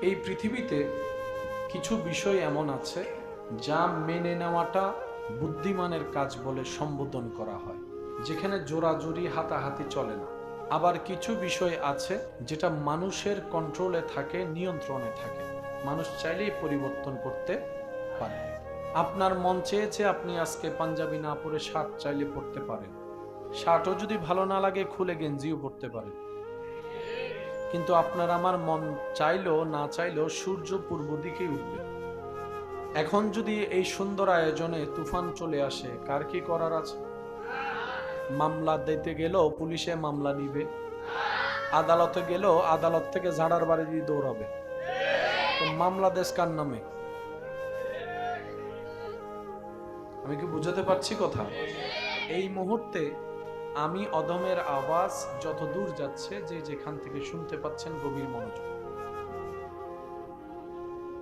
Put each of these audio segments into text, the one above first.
এই পৃথিবীতে কিছু বিষয় এমন আছে যা মেনে নেওয়াটা বুদ্ধিমানের কাজ বলে সম্বোধন করা হয়, যেখানে জোরাজুরি হাতাহাতি চলে না। আবার কিছু বিষয় আছে যেটা মানুষের কন্ট্রোলে থাকে, নিয়ন্ত্রণে থাকে, মানুষ চাইলেই পরিবর্তন করতে পারে। আপনার মন চেয়েছে আপনি আজকে পাঞ্জাবি না পরে শার্ট চাইলে পরতে পারেন, শার্টও যদি ভালো না লাগে খুলে গেঞ্জিও পরতে পারেন। কিন্তু আপনার আমার মন চাইলেও না চাইলেও সূর্য পূর্ব দিকে উঠবে। এখন যদি এই সুন্দর আয়োজনে তুফান চলে আসে, কার কি করার আছে? মামলা দিতে গেলেও পুলিশে মামলা নিবে, আদালতে গেলেও আদালত থেকে ঝাড়ার বাড়ি দিয়ে দৌড়াবে। তো মামলা দেশ কার নামে? আমি কি বুঝাতে পারছি কথা? এই মুহূর্তে আমি অধমের আওয়াজ যত দূর যাচ্ছে, যে যেখান থেকে শুনতে পাচ্ছেন গভীর মনোযোগ।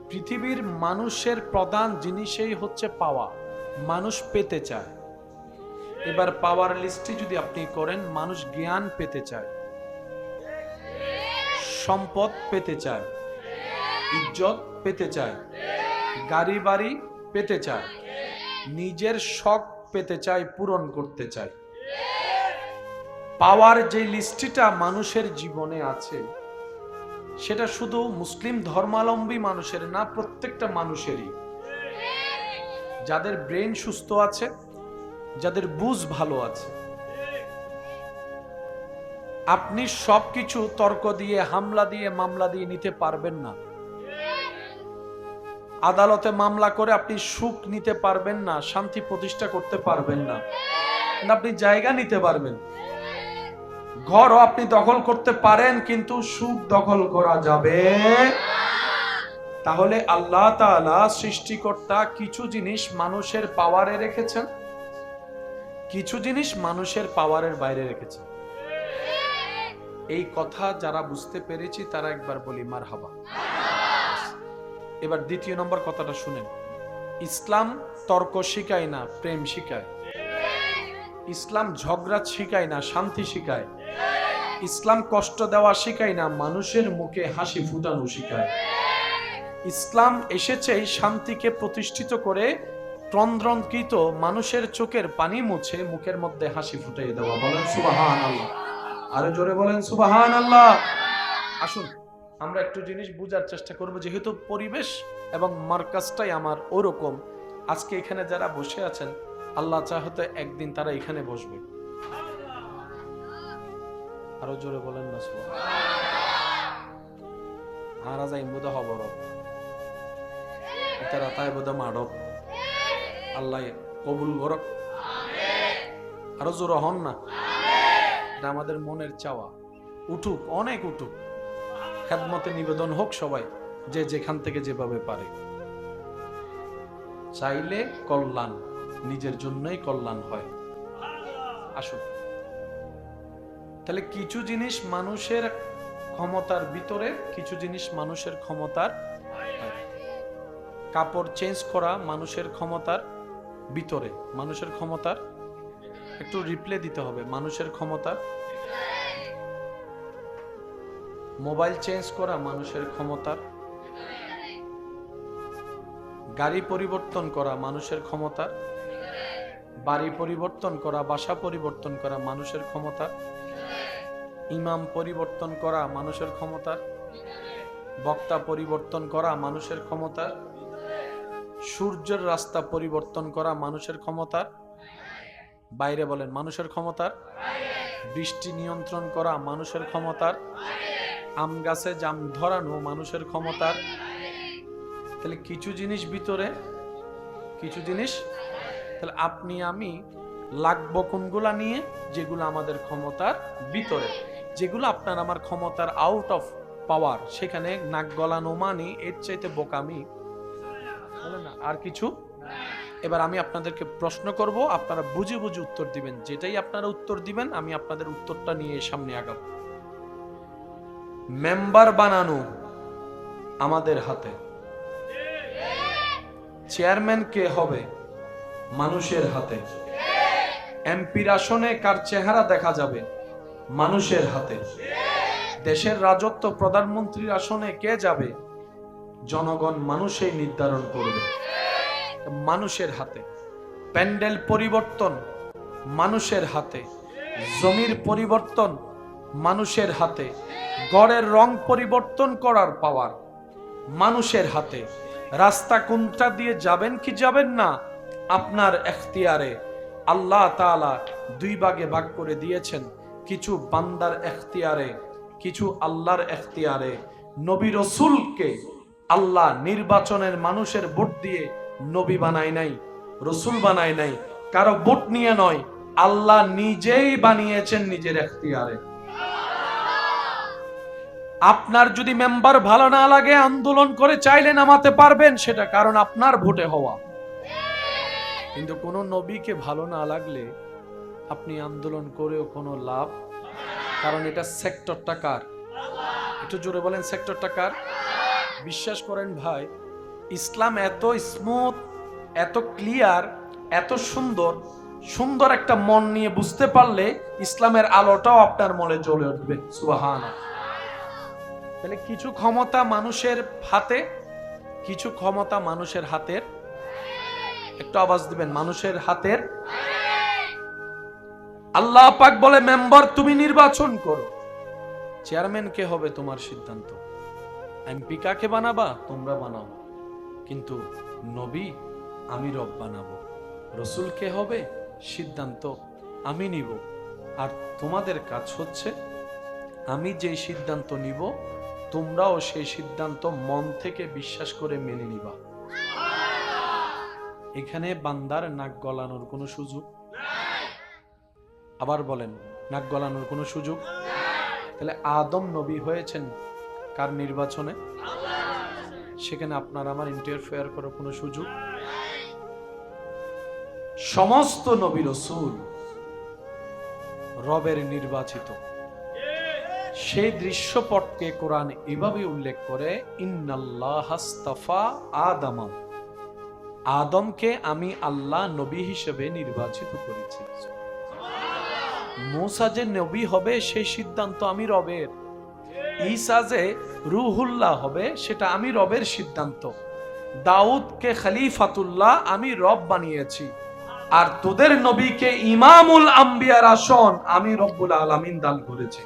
পৃথিবীর মানুষের প্রধান জিনিসই হচ্ছে পাওয়া। মানুষ পেতে চায়। এবার পাওয়ার লিস্টে যদি আপনি করেন, মানুষ জ্ঞান পেতে চায়, সম্পদ পেতে চায়, ইজ্জত পেতে চায়, গাড়ি বাড়ি পেতে চায়, নিজের শখ পেতে চায়, পূরণ করতে চায়। পাওয়ার যে লিস্টটা মানুষের জীবনে আছে, সেটা শুধু মুসলিম ধর্মাবলম্বী মানুষের না, প্রত্যেকটা মানুষেরই। যাদের ব্রেন সুস্থ আছে, যাদের বুঝ ভালো আছে। আপনি সবকিছু তর্ক দিয়ে, হামলা দিয়ে, মামলা দিয়ে নিতে পারবেন না। আদালতে মামলা করে আপনি সুখ নিতে পারবেন না, শান্তি প্রতিষ্ঠা করতে পারবেন না। আপনি জায়গা নিতে পারবেন, ঘরও আপনি দখল করতে পারেন, কিন্তু সুখ দখল করা যাবে। তাহলে আল্লাহ তাআলা সৃষ্টিকর্তা কিছু জিনিস মানুষের পাওয়ারে রেখেছেন, কিছু জিনিস মানুষের পাওয়ারের বাইরে রেখেছেন। এই কথা যারা বুঝতে পেরেছি তারা একবার বলি মারহাবা। এবার দ্বিতীয় নম্বর কথাটা শুনেন। ইসলাম তর্ক শিখায় না, প্রেম শিখায়। ইসলাম ঝগড়া শিখায় না, শান্তি শিখায়। ইসলাম কষ্ট দেওয়া শিখায় না, মানুষের মুখে হাসি ফুটানো শিখায়। ইসলাম এসেছে শান্তিকে প্রতিষ্ঠিত করে, ক্রন্দনকৃত মানুষের চোখের পানি মুছে মুখের মধ্যে হাসি ফুটিয়ে দেওয়া। বলেন সুবহানাল্লাহ। আরো জোরে বলেন সুবহানাল্লাহ। আসুন আমরা একটু জিনিস বুঝার চেষ্টা করব, যেহেতু পরিবেশ এবং মার্কাজটাই আমার ওরকম। আজকে এখানে যারা বসে আছেন, আল্লাহ চাহতে একদিন তারা এখানে বসবে। আরো জোরে বলেন না সুবহানাল্লাহ। আর যাই মুদা খবর তারা তাই বোধ মাডক আল্লাহ কবুল করক। আরো জোর হন না। এটা আমাদের মনের চাওয়া। উঠুক, অনেক উঠুক, খেদমতে নিবেদন হোক সবাই, যে যেখান থেকে যেভাবে পারে। চাইলে কল্যাণ নিজের জন্যই কল্যাণ হয়। আসুন তাহলে কিছু জিনিস মানুষের ক্ষমতার ভিতরে, কিছু জিনিস মানুষের ক্ষমতার। কাপড় চেঞ্জ করা মানুষের ক্ষমতার ভিতরে, মানুষের ক্ষমতার। একটু রিপ্লে দিতে হবে, মানুষের ক্ষমতার। মোবাইল চেঞ্জ করা মানুষের ক্ষমতার। গাড়ি পরিবর্তন করা মানুষের ক্ষমতার। বাড়ি পরিবর্তন করা, বাসা পরিবর্তন করা মানুষের ক্ষমতার। ইমাম পরিবর্তন করা মানুষের ক্ষমতার। বক্তা পরিবর্তন করা মানুষের ক্ষমতার। সূর্যের রাস্তা পরিবর্তন করা মানুষের ক্ষমতার বাইরে। বলেন মানুষের ক্ষমতার। বৃষ্টি নিয়ন্ত্রণ করা মানুষের ক্ষমতার। আম গাছে জাম ধরানো মানুষের ক্ষমতার। তাহলে কিছু জিনিস ভিতরে, কিছু জিনিস। তাহলে আপনি আমি লাগবো কোনগুলা নিয়ে? যেগুলো আমাদের ক্ষমতার ভিতরে, যেগুলো আপনার আমার ক্ষমতার আউট অফ পাওয়ার, সেখানে নাক গলানো মানে এর চাইতে বোকামি না আর কিছু। এবার আমি আপনাদেরকে প্রশ্ন করব, আপনারা বুঝে বুঝে উত্তর দিবেন। যেটাই আপনারা উত্তর দিবেন আমি আপনাদের উত্তরটা নিয়ে সামনে আগাবো। মেম্বার বানানো আমাদের হাতে। চেয়ারম্যান কে হবে? মানুষের হাতে। এমপির আসনে কার চেহারা দেখা যাবে? মানুষের হাতে। দেশের রাজত্ব প্রধানমন্ত্রীর আসনে কে যাবে? জনগণ মানুষই নির্ধারণ করবে। মানুষের হাতে। প্যান্ডেল পরিবর্তন মানুষের হাতে, জমির পরিবর্তন মানুষের হাতে, ঘরের রং পরিবর্তন করার পাওয়ার মানুষের হাতে। রাস্তা কোনটা দিয়ে যাবেন কি যাবেন না আপনার এখতিয়ারে। আল্লাহ তাআলা দুই ভাগে ভাগ করে দিয়েছেন, কিছু বান্দার এখতিয়ারে, কিছু আল্লাহর এখতিয়ারে। নবী রাসূলকে আল্লাহ নির্বাচনের মানুষের ভোট দিয়ে নবী বানায় নাই, রাসূল বানায় নাই, কারো ভোট নিয়ে নয়, আল্লাহ নিজেই বানিয়েছেন নিজের এখতিয়ারে। আপনার যদি মেম্বার ভালো না লাগে আন্দোলন করে চাইলে নামাতে পারবেন, সেটা কারণ আপনার ভোটে হওয়া। কিন্তু কোন নবীকে ভালো না লাগলে আপনি আন্দোলন করেও কোনো লাভ, কারণ এটা সেক্টরটা কার? একটু জোরে বলেন, সেক্টরটা কার? বিশ্বাস করেন ভাই, ইসলাম এত স্মুথ, এত ক্লিয়ার, এত সুন্দর, সুন্দর একটা মন নিয়ে বুঝতে পারলে ইসলামের আলোটাও আপনার মনে জ্বলে উঠবে। সুবহানাল্লাহ। তাহলে কিছু ক্ষমতা মানুষের হাতে, কিছু ক্ষমতা মানুষের হাতের, একটু আওয়াজ দিবেন, মানুষের হাতের। আল্লাহ পাক বলে মেম্বার তুমি নির্বাচন করো, চেয়ারম্যান কে হবে তোমার সিদ্ধান্ত, এমপি কাকে বানাবা তোমরা বানাও, কিন্তু নবী আমি রব বানাবো, রাসূল কে হবে সিদ্ধান্ত আমি নিব। আর তোমাদের কাজ হচ্ছে আমি যে সিদ্ধান্ত নিব তোমরাও সেই সিদ্ধান্ত মন থেকে বিশ্বাস করে মেনে নিবা। এখানে বান্দার নাক গলানোর কোনো সুযোগ নাই। আবার বলেন, নাক গলানোর কোনো সুযোগ। তাহলে আদম নবী হয়েছেন কার নির্বাচনে? সেখানে আপনার আমার ইন্টারফেয়ার করার কোনো সুযোগ। সমস্ত নবী রাসূল রবের নির্বাচিত। সেই দৃশ্যপটকে কোরআন এভাবে উল্লেখ করে, ইন্নাল্লাহাস্তাফা আদম, আদমকে আমি আল্লাহ নবী হিসেবে নির্বাচিত করেছি। মুসা যে নবী হবে সেই সিদ্ধান্ত আমি রবের, ঈসা যে রূহুল্লাহ হবে সেটা আমি রবের সিদ্ধান্ত, দাউদকে খলিফাতুল্লাহ আমি রব বানিয়েছি, আর তোদের নবীকে ইমামুল আম্বিয়ার আসন আমি রব্বুল আলামিন দান করেছি।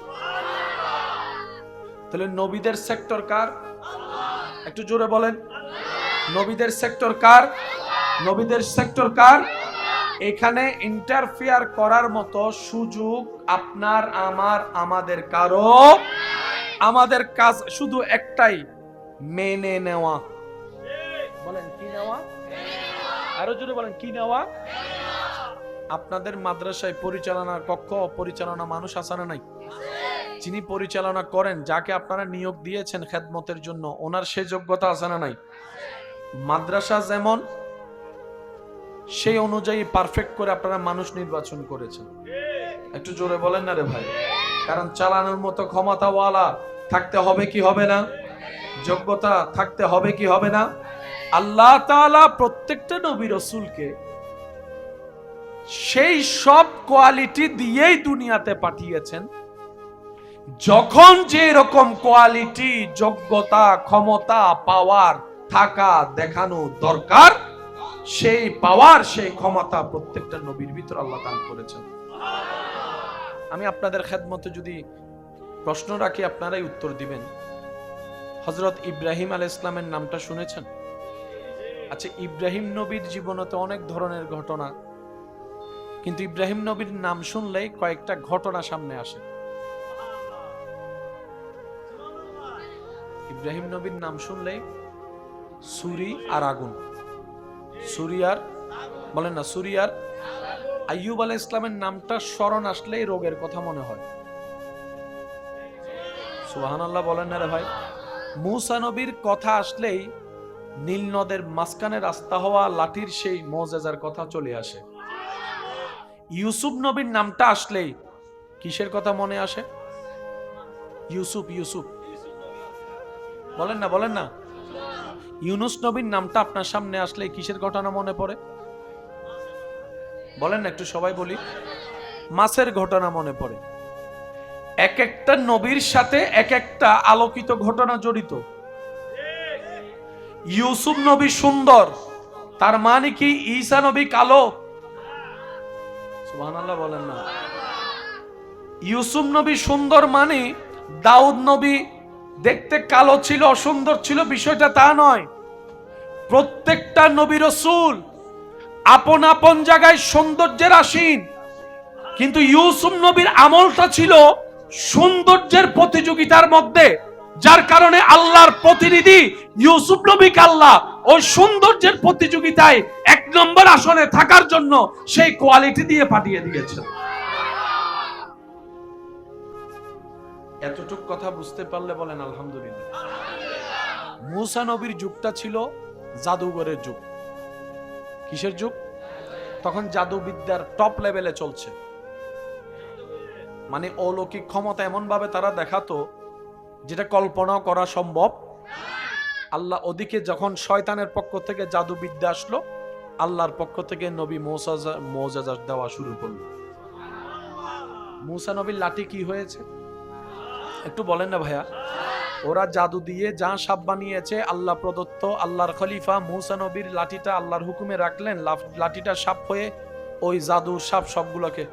তাহলে নবীদের সেক্টর কার? একটু জোরে বলেন, নবীদের সেক্টর কার? নবীদের সেক্টর কার? এখানে ইন্টারফেয়ার করার মতো সুযোগ আপনার আমার আমাদের কারো। আমাদের কাজ শুধু একটাই, মেনে নেওয়া। বলেন কি নেওয়া? আরো জোরে বলেন কি নেওয়া? আপনাদের মাদ্রাসায় পরিচালনার কক্ষ, পরিচালনা মানুষ আছে না নাই? যিনি পরিচালনা করেন, যাকে আপনারা নিয়োগ দিয়েছেন খেদমতের জন্য, ওনার সে যোগ্যতা আছে না নাই? মাদ্রাসা যেমন সেই অনুযায়ী পারফেক্ট করে আপনারা মানুষ নির্বাচন করেছেন। একটু জোরে বলেন না রে ভাই। কারণ চালানোর মতো ক্ষমতাওয়ালা থাকতে হবে কি হবে না? যোগ্যতা থাকতে হবে কি হবে না? আল্লাহ তাআলা প্রত্যেকটা নবী রাসূলকে সেই সব কোয়ালিটি দিয়েই দুনিয়াতে পাঠিয়েছেন, যখন যে রকম কোয়ালিটি, যোগ্যতা, ক্ষমতা, পাওয়ার থাকা দেখানো দরকার, সেই পাওয়ার, সেই ক্ষমতা প্রত্যেকটা নবীর ভিতর আল্লাহ দান করেছেন। আমি আপনাদের খেদমতে যদি প্রশ্ন রাখি, আপনারাই উত্তর দিবেন। হযরত ইব্রাহিম আলাইহিস সালামের নামটা শুনেছেন? আচ্ছা, ইব্রাহিম নবীর জীবনে তো অনেক ধরনের ঘটনা, কিন্তু ইব্রাহিম নবীর নাম শুনলেই কয়েকটা ঘটনা সামনে আসে। ইব্রাহিম নবীর নাম শুনলেই ছুরি আর আগুন, ছুরি আর, বলেন না, ছুরি আর। আইয়ুব আলাইহিস সালামের নামটা স্মরণ আসলেই রোগের কথা মনে হয়। সুবহানাল্লাহ বলেন না রে ভাই। মূসা নবীর কথা আসলেই নীল নদের মাঝখানে রাস্তা হওয়া লাঠির সেই মুজিজার কথা চলে আসে। ইউসুফ নবীর নামটা আসলেই কিসের কথা মনে আসে? ইউসুফ, ইউসুফ বলেন না, বলেন না। ইউনুস নবীর নামটা আপনার সামনে আসলে কিসের ঘটনা মনে পড়ে? বলেন না, একটু সবাই বলি। মাছের ঘটনা মনে পড়ে। এক একটা নবীর সাথে এক একটা আলোকিত ঘটনা জড়িত। ইউসুফ নবী সুন্দর, তার মানে কি ঈসা নবী কালো? সুবহানাল্লাহ বলেন না। ইউসুফ নবী সুন্দর মানে দাউদ নবী দেখতে কালো ছিল, অসুন্দর ছিল, বিষয়টা তা নয়। প্রত্যেকটা নবী রাসূল আপন আপন জায়গায় সৌন্দর্যের আসীন, কিন্তু ইউসুফ নবীর আমলটা ছিল সৌন্দর্যের প্রতিযোগিতার মধ্যে, যার কারণে আল্লাহর প্রতিনিধি ইউসুফ নবীকে আল্লাহ ওই সৌন্দর্যের প্রতিযোগিতায় 1 নম্বর আসনে থাকার জন্য সেই কোয়ালিটি দিয়ে পাঠিয়ে দিয়েছেন। এতটুক কথা বুঝতে পারলে বলেন আলহামদুলিল্লাহ। মূসা নবীর যুগটা ছিল জাদুঘরের যুগ। কিসের যুগ? তখন জাদুবিদ্যার টপ লেভেলে চলছে, মানে অলৌকিক ক্ষমতা এমন ভাবে তারা দেখাতো যেটা কল্পনাও করা সম্ভব। আল্লাহ ওদিকে যখন শয়তানের পক্ষ থেকে জাদুবিদ্যা আসলো, আল্লাহর পক্ষ থেকে নবী মুআজিজা দেওয়া শুরু করলো। মূসা নবীর লাঠি কি হয়েছে একটু বলেন না ভাইয়া? ওরা জাদু দিয়ে যা সাপ বানিয়েছে, আল্লাহ প্রদত্ত আল্লাহর খলিফা মূসা নবীর লাঠিটা আল্লাহর হুকুমে রাখলেন, লাঠিটা সাপ হয়ে ওই জাদুর সাপ সবগুলোকে।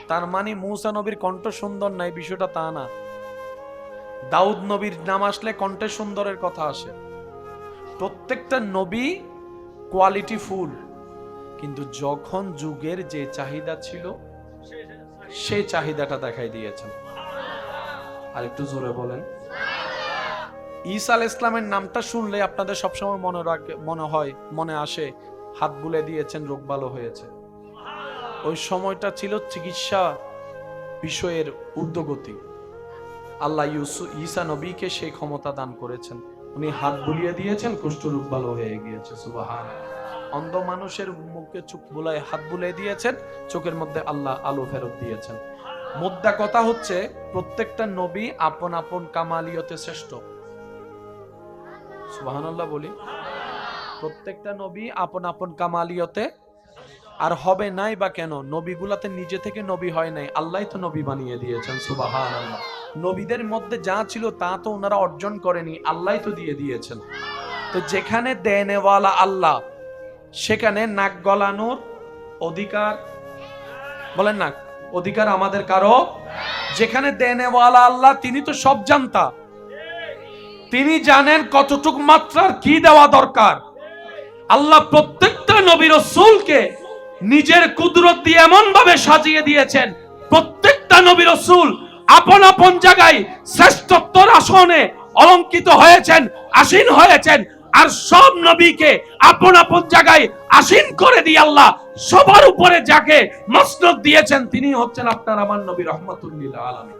তার মানে মূসা নবীর কণ্ঠ সুন্দর নাই, বিষয়টা তা না। দাউদ নবীর নাম আসলে কণ্ঠে সুন্দরের কথা আসে। প্রত্যেকটা নবী কোয়ালিটি ফুল, কিন্তু যখন যুগের যে চাহিদা ছিল সেই চাহিদাটা দেখাই দিয়েছেন। আর একটু জোরে বলেন। ঈসা আলাইহিস সালামের নামটা শুনলে আপনাদের সবসময় মনে আসে হাত বুলে দিয়েছেন, রোগ ভালো হয়েছে। ওই সময়টা ছিল চিকিৎসা বিষয়ের ঊর্ধ্বগতি। আল্লাহ ঈসা নবীকে সেই ক্ষমতা দান করেছেন, উনি হাত বুলিয়ে দিয়েছেন, কুষ্ঠরোগ ভালো হয়ে গিয়েছে। সুবহানাল্লাহ। অন্ধ মানুষের মুখে চোখ বুলায় হাত বুলিয়ে দিয়েছেন, চোখের মধ্যে আল্লাহ আলো ফেরত দিয়েছেন। মুদ্রা কথা হচ্ছে প্রত্যেকটা নবী আপন আপন কামালিয়তে শ্রেষ্ঠ। সুবহানাল্লাহ বলি। প্রত্যেকটা নবী আপন আপন কামালিয়তে, আর হবে নাই বা কেন? নবীগুলাতে নিজে থেকে নবী হয় নাই, আল্লাহই তো নবী বানিয়ে দিয়েছেন। সুবহানাল্লাহ। নবীদের মধ্যে যা ছিল তা তো ওনারা অর্জন করেনি, আল্লাহই তো দিয়ে দিয়েছেন। তো যেখানে দেনেওয়ালা আল্লাহ, সেখানে নাক গলানোর অধিকার, বলেন না, অধিকার আমাদের কারো? যেখানে দেনেওয়ালা আল্লাহ, তিনি তো সব জানতা, তিনি জানেন কতটুক মাত্রার কি দেওয়া দরকার। আল্লাহ প্রত্যেকটা নবী রাসূলকে নিজের কুদরত দিয়ে এমন ভাবে সাজিয়ে দিয়েছেন, প্রত্যেকটা নবী রাসূল আপন আপন জায়গায় শ্রেষ্ঠত্বর আসনে অলঙ্কিত হয়েছেন, আসীন হয়েছেন। আর সব নবীকে আপন আপন জায়গায় আসীন করে দিয়ে আল্লাহ সবার উপরে যাকে মসনদ দিয়েছেন, তিনি হচ্ছেন আপনার আমার নবী রাহমাতুল লিল আলামিন।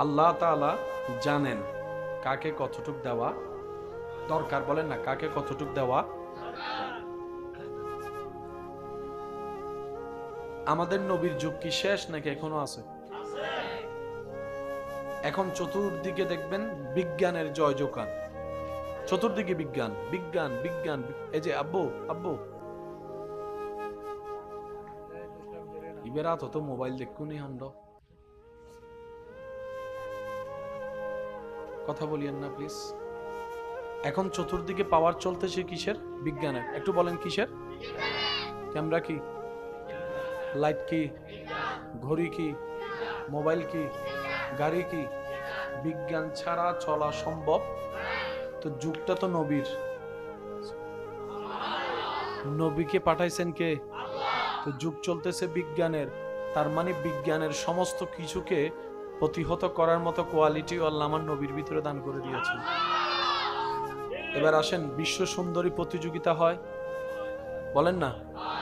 আল্লাহ তাআলা জানেন কাকে কতটুক দেওয়া দরকার। বলেন না, কাকে কতটুক দেওয়া। আমাদের নবীর যুগ কি শেষ নাকি এখনো আছে? এখন চতুর্দিকে দেখবেন বিজ্ঞানের জয় জোকান, চতুর্দিকে বিজ্ঞান বিজ্ঞান বিজ্ঞান। এই যে আব্বু আব্বু ইবেরাত হতো মোবাইল দেখুনি, হান্ড কথা বলিয়েন না প্লিজ। এখন চতুর্দিকে পাওয়ার চলতেছে কিসের? বিজ্ঞানের। একটু বলেন কিসের? ক্যামেরা কি, লাইট কি, ঘড়ি কি, মোবাইল কি, গাড়ি কি? বিজ্ঞান ছাড়া চলা সম্ভব? তো যুগটা তো নবীর, নবীকে পাঠাইছেন কে? তো যুগ চলতেছে বিজ্ঞানের, তার মানে বিজ্ঞানের সমস্ত কিছুকে প্রতিহত করার মতো কোয়ালিটি আল্লাহ আমার নবীর ভিতরে দান করে দিয়েছেন। এবার আসেন, বিশ্ব সুন্দরী প্রতিযোগিতা হয়, বলেন না?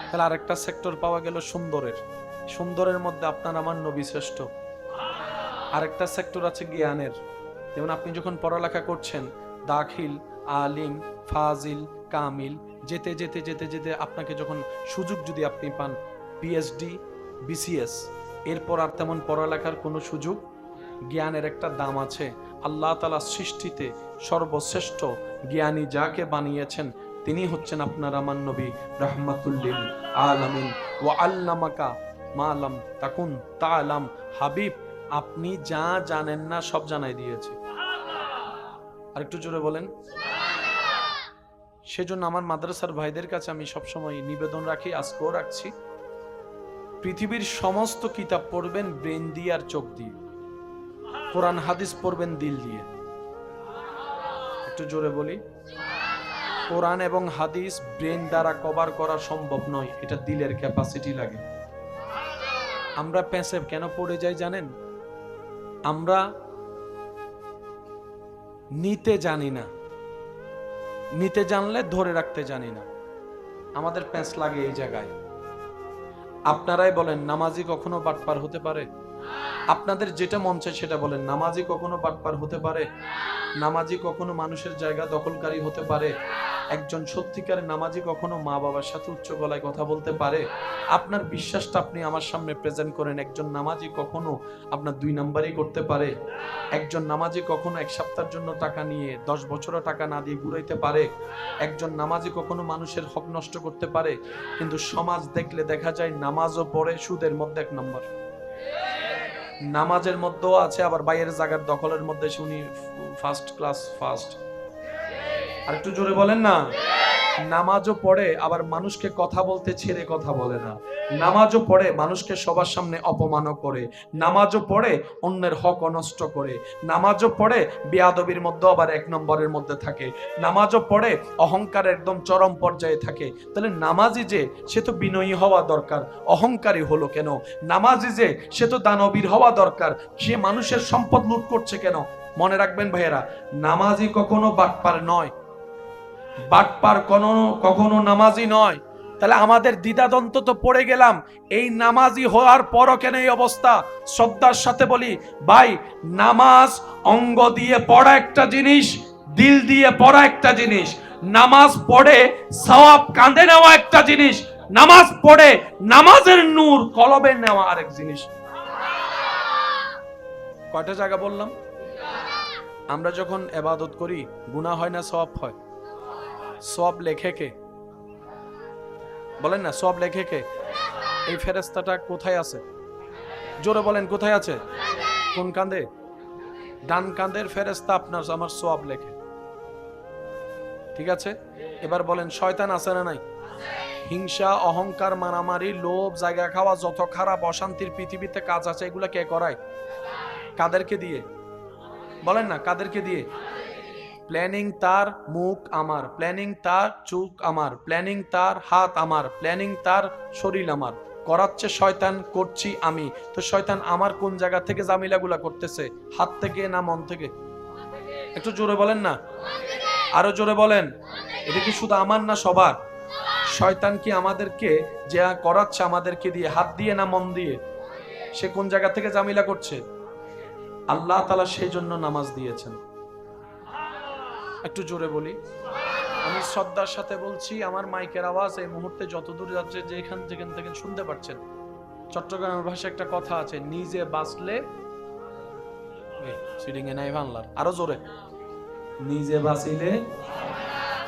তাহলে আরেকটা সেক্টর পাওয়া গেল সুন্দরের। সুন্দরের মধ্যে আপনার আমার নবী শ্রেষ্ঠ। আরেকটা সেক্টর আছে জ্ঞানের। যেমন আপনি যখন পড়ালেখা করছেন, দাখিল, আলিম, ফাজিল, কামিল, যেতে যেতে যেতে যেতে আপনাকে যখন সুযোগ যদি আপনি পান পিএইচডি, বিসিএস, এরপর আর তেমন পড়ালেখার কোনো সুযোগ। জ্ঞানের একটা দাম আছে। আল্লাহ তাআলা সৃষ্টিতে সর্বশ্রেষ্ঠ জ্ঞানী যাকে বানিয়েছেন, তিনি হচ্ছেন আপনার আমার নবী রাহমাতুল লিল আলামিন। ওয়া আল্লামাকা মা লাম তাকুন তা'লাম। হাবিব, আপনি যা জানেন না সব জানাই দিয়েছি। আরেকটু জোরে বলেন। সেজন্য আমার মাদ্রাসার ভাইদের কাছে আমি সবসময় নিবেদন রাখি, আজকেও রাখছি, পৃথিবীর সমস্ত কিতাব পড়বেন ব্রেন দিয়ে আর চোখ দিয়ে, কোরআন হাদিস পড়বেন দিল দিয়ে। একটু জোরে বলি, কোরআন এবং হাদিস ব্রেন দ্বারা কভার করা সম্ভব নয়, এটা দিলের ক্যাপাসিটি লাগে। আমরা প্যাসে কেন পড়ে যাই জানেন? আমরা নিতে জানি না, নিতে জানলে ধরে রাখতে জানি না, আমাদের প্যাঁচ লাগে এই জায়গায়। আপনারাই বলেন, নামাজি কখনো বাটপার হতে পারে? আপনাদের যেটা মন চায় সেটা বলেন। নামাজি কখনো বাটপার হতে পারে? নামাজি কখনো মানুষের জায়গা দখলকারী হতে পারে? একজন সত্যিকারের নামাজি কখনো মা বাবার সাথে উচ্চ গলায় কথা বলতে পারে? আপনার বিশ্বাসটা আপনি আমার সামনে প্রেজেন্ট করেন। একজন নামাজি কখনো আপনার 2 নাম্বারই করতে পারে? একজন নামাজি কখনো এক সপ্তাহের জন্য টাকা নিয়ে 10 বছরও টাকা না দিয়ে ঘুরাইতে পারে? একজন নামাজি কখনো মানুষের হক নষ্ট করতে পারে? কিন্তু সমাজ দেখলে দেখা যায় নামাজও পড়ে, সুদের মধ্যে 1 নম্বর, নামাজের মধ্যেও আছে, আবার বাইরের জায়গার দখলের মধ্যে শুনি ফার্স্ট ক্লাস ফার্স্ট। আর একটু জোরে বলেন না। নামাজও পড়ে, আবার মানুষকে কথা বলতে ছেড়ে কথা বলে না। নামাজও পড়ে, মানুষকে সবার সামনে অপমানও করে। নামাজও পড়ে, অন্যের হক নষ্ট করে। নামাজও পড়ে, বেয়াদবির মধ্যে আবার 1 নম্বরের মধ্যে থাকে। নামাজও পড়ে, অহংকার একদম চরম পর্যায়ে থাকে। তাহলে নামাজি যে, সে তো বিনয়ী হওয়া দরকার, অহংকারী হলো কেন? নামাজি যে, সে তো দানবীর হওয়া দরকার, সে মানুষের সম্পদ লুট করছে কেন? মনে রাখবেন ভাইয়েরা, নামাজি কখনো বাটপার নয়, বাটপার কখনো নামাজি নয়। তাহলে আমাদের দ্বিধাদ্বন্দ্ব তো পড়ে গেলাম, এই নামাজি হওয়ার পরও কেন এই অবস্থা? শ্রদ্ধার সাথে বলি ভাই, নামাজ অঙ্গ দিয়ে পড়া একটা জিনিস, দিল দিয়ে পড়া একটা জিনিস। নামাজ পড়ে সওয়াব কাঁধে নেওয়া একটা জিনিস, নামাজ পড়ে নামাজের নূর কলবে নেওয়া আরেক জিনিস। কয়টা জায়গা বললাম? আমরা যখন ইবাদত করি গুনাহ হয় না সওয়াব হয়? সওয়াব লেখে কে? বলেন না, সওয়াব লেখে কে? এই ফেরেশতাটা কোথায় আছে? জোরে বলেন, কোথায় আছে? কোন কাঁধে? ডান কাঁধের ফেরেশতা আপনার আমার সওয়াব লেখে। ঠিক আছে, এবার বলেন, শয়তান আছে না নাই? হিংসা, অহংকার, মারামারি, লোভ, জায়গা খাওয়া, যত খারাপ অশান্তির পৃথিবীতে কাজ আছে, এগুলা কে করায়? কাদেরকে দিয়ে? বলেন না, কাদেরকে দিয়ে? প্ল্যানিং তার মুখ আমার, প্ল্যানিং তার চোখ আমার, প্ল্যানিং তার হাত আমার, প্ল্যানিং তার শরীর আমার। করাচ্ছে শয়তান, করছি আমি। তো শয়তান আমার কোন জায়গা থেকে জামিলাগুলা করতেছে? হাত থেকে না মন থেকে? একটু জোরে বলেন না, আরো জোরে বলেন। এটা কি শুধু আমার না সবার? শয়তান কি আমাদেরকে যা করাচ্ছে আমাদেরকে দিয়ে, হাত দিয়ে না মন দিয়ে? সে কোন জায়গা থেকে জামিলা করছে? আল্লাহ তাআলা সেই জন্য নামাজ দিয়েছেন। একটু জোরে বলি। আমি শ্রদ্ধার সাথে বলছি, আমার মাইকের আওয়াজ এই মুহূর্তে যতদূর যাচ্ছে, যেখান থেকে শুনতে পাচ্ছেন, চট্টগ্রামের ভাষায় একটা কথা আছে, নিজে বাঁচলে সিডিং এ নাই বাংলার, আরো জোরে, নিজে বাঁচিলে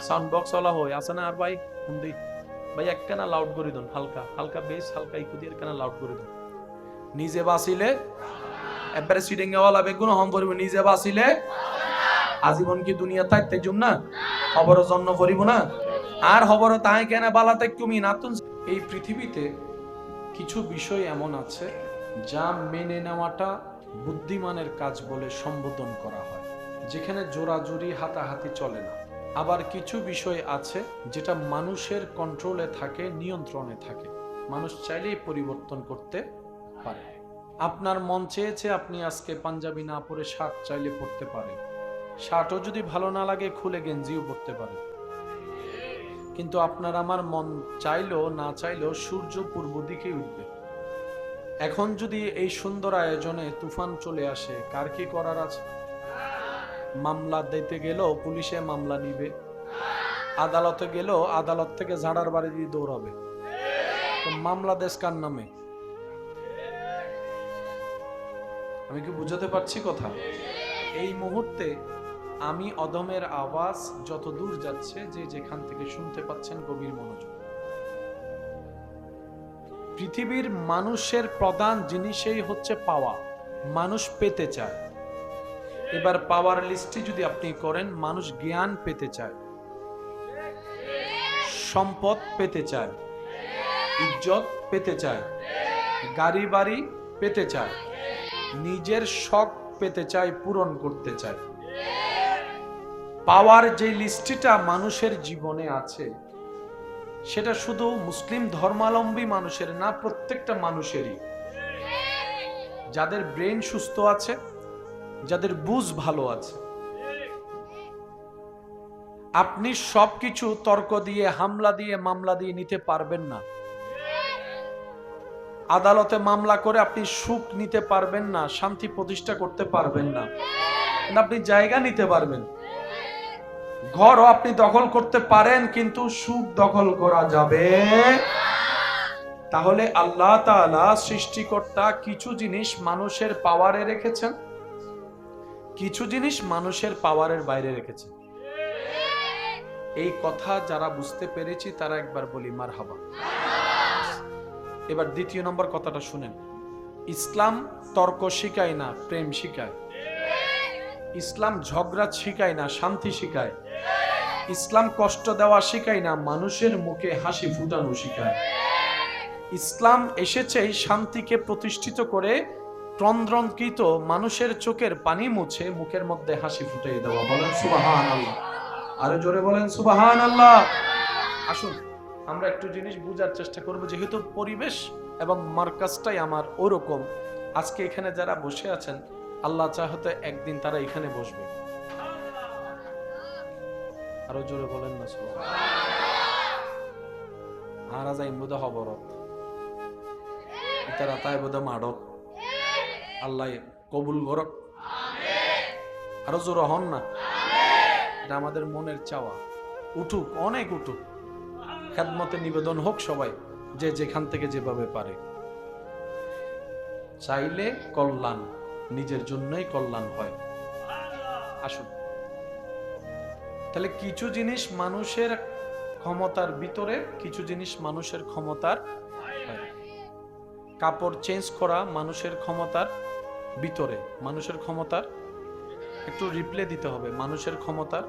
সাউন্ড বক্স ওলা হয় আছে না? আর ভাই হিন্দি ভাই একখানা লাউড করে দেন, হালকা হালকা বেস, হালকা ইকো দিয়ে একখানা লাউড করে দেন। নিজে বাঁচিলে একবারে সিডিং এ ওলা বেগুন হম করব, নিজে বাঁচিলে আজীবন কি দুনিয়া থাকতে জুম না, খবর জন্য করিব না, আর খবর তাই কেন বালাতে তুমি নাতুন। এই পৃথিবীতে কিছু বিষয় এমন আছে যা মেনে নেওয়াটা বুদ্ধিমানের কাজ বলে সম্বোধন করা হয়, যেখানে জোরাজুরি হাতাহাতি চলে না। আবার কিছু বিষয় আছে যেটা মানুষের কন্ট্রোলে থাকে, নিয়ন্ত্রণে থাকে, মানুষ চাইলেই পরিবর্তন করতে পারে। আপনার মন চেয়েছে আপনি আজকে পাঞ্জাবি না পরে শার্ট চাইলে পরতে পারেন, শার্টও যদি ভালো না লাগে খুলে গেঞ্জিও পরতে পারেন। কিন্তু আপনার আমার মন চাইলেও না চাইলেও সূর্য পূর্ব দিকে উঠবে। এখন যদি এই সুন্দর আয়োজনে তুফান চলে আসে, কার কি করার আছে? মামলা দিতে গেলেও পুলিশে মামলা নিবে, আদালতে গেলেও আদালত থেকে ঝাড়ার বাড়ি দিয়ে দৌড়াবে। তো মামলা দেশ কার নামে? আমি কি বুঝাতে পারছি কথা? এই মুহূর্তে আমি অদমের আওয়াজ যত দূর যাচ্ছে, যে যেখান থেকে শুনতে পাচ্ছেন গভীর মনোযোগ। পৃথিবীর মানুষের প্রধান জিনিসই হচ্ছে পাওয়া, মানুষ পেতে চায়। এবার পাওয়ার লিস্টে যদি আপনি করেন, মানুষ জ্ঞান পেতে চায়, সম্পদ পেতে চায়, ইজ্জত পেতে চায়, গাড়ি বাড়ি পেতে চায়, নিজের শখ পেতে চায়, পূরণ করতে চায়। পাওয়ার যে লিস্টটা মানুষের জীবনে আছে, সেটা শুধু মুসলিম ধর্মাবলম্বী মানুষের না, প্রত্যেকটা মানুষেরই। যাদের ব্রেন সুস্থ আছে, যাদের বুঝ ভালো আছে। আপনি সবকিছু তর্ক দিয়ে, হামলা দিয়ে, মামলা দিয়ে নিতে পারবেন না। আদালতে মামলা করে আপনি সুখ নিতে পারবেন না, শান্তি প্রতিষ্ঠা করতে পারবেন না। আপনি জায়গা নিতে পারবেন, ঘরও আপনি দখল করতে পারেন, কিন্তু সুখ দখল করা যাবে। তাহলে আল্লাহ তাআলা সৃষ্টিকর্তা কিছু জিনিস মানুষের পাওয়ারে রেখেছেন, কিছু জিনিস মানুষের পাওয়ারের বাইরে রেখেছেন। এই কথা যারা বুঝতে পেরেছি তারা একবার বলি মারহাবা। এবার দ্বিতীয় নম্বর কথাটা শুনেন। ইসলাম তর্ক শিখায় না, প্রেম শিখায়। ইসলাম ঝগড়া শিখায় না, শান্তি শিখায়। ইসলাম কষ্ট দেওয়া শিখায় না, মানুষের মুখে হাসি ফুটানো শিখায়। ইসলাম এসেছে শান্তিকে প্রতিষ্ঠিত করে ক্রন্দনকৃত মানুষের চোখের পানি মুছে মুখের মধ্যে হাসি ফুটিয়ে দেওয়া। বলেন সুবহানাল্লাহ, আরো জোরে বলেন সুবহানাল্লাহ। আসুন আমরা একটু জিনিস বোঝার চেষ্টা করব, যেহেতু পরিবেশ এবং মার্কাজটাই আমার ওরকম। আজকে এখানে যারা বসে আছেন, আল্লাহ চাহতে একদিন তারা এখানে বসবে। আরো জোরে বলেন না সুবহানাল্লাহ। আর যাই বোধ হবরত ইতারা তাই বোধ মাডক, আল্লাহ কবুল করক। আরো জোরে হন না, এটা আমাদের মনের চাওয়া। উঠুক, অনেক উঠুক, খেদমতে নিবেদন হোক সবাই, যে যেখান থেকে যেভাবে পারে। চাইলে কল্যাণ নিজের জন্যই কল্যাণ হয়। আসুন তাহলে কিছু জিনিস মানুষের ক্ষমতার ভিতরে, কিছু জিনিস মানুষের ক্ষমতার বাইরে। কাপড় চেঞ্জ করা মানুষের ক্ষমতার ভিতরে, মানুষের ক্ষমতার, একটু রিপ্লে দিতে হবে, মানুষের ক্ষমতার।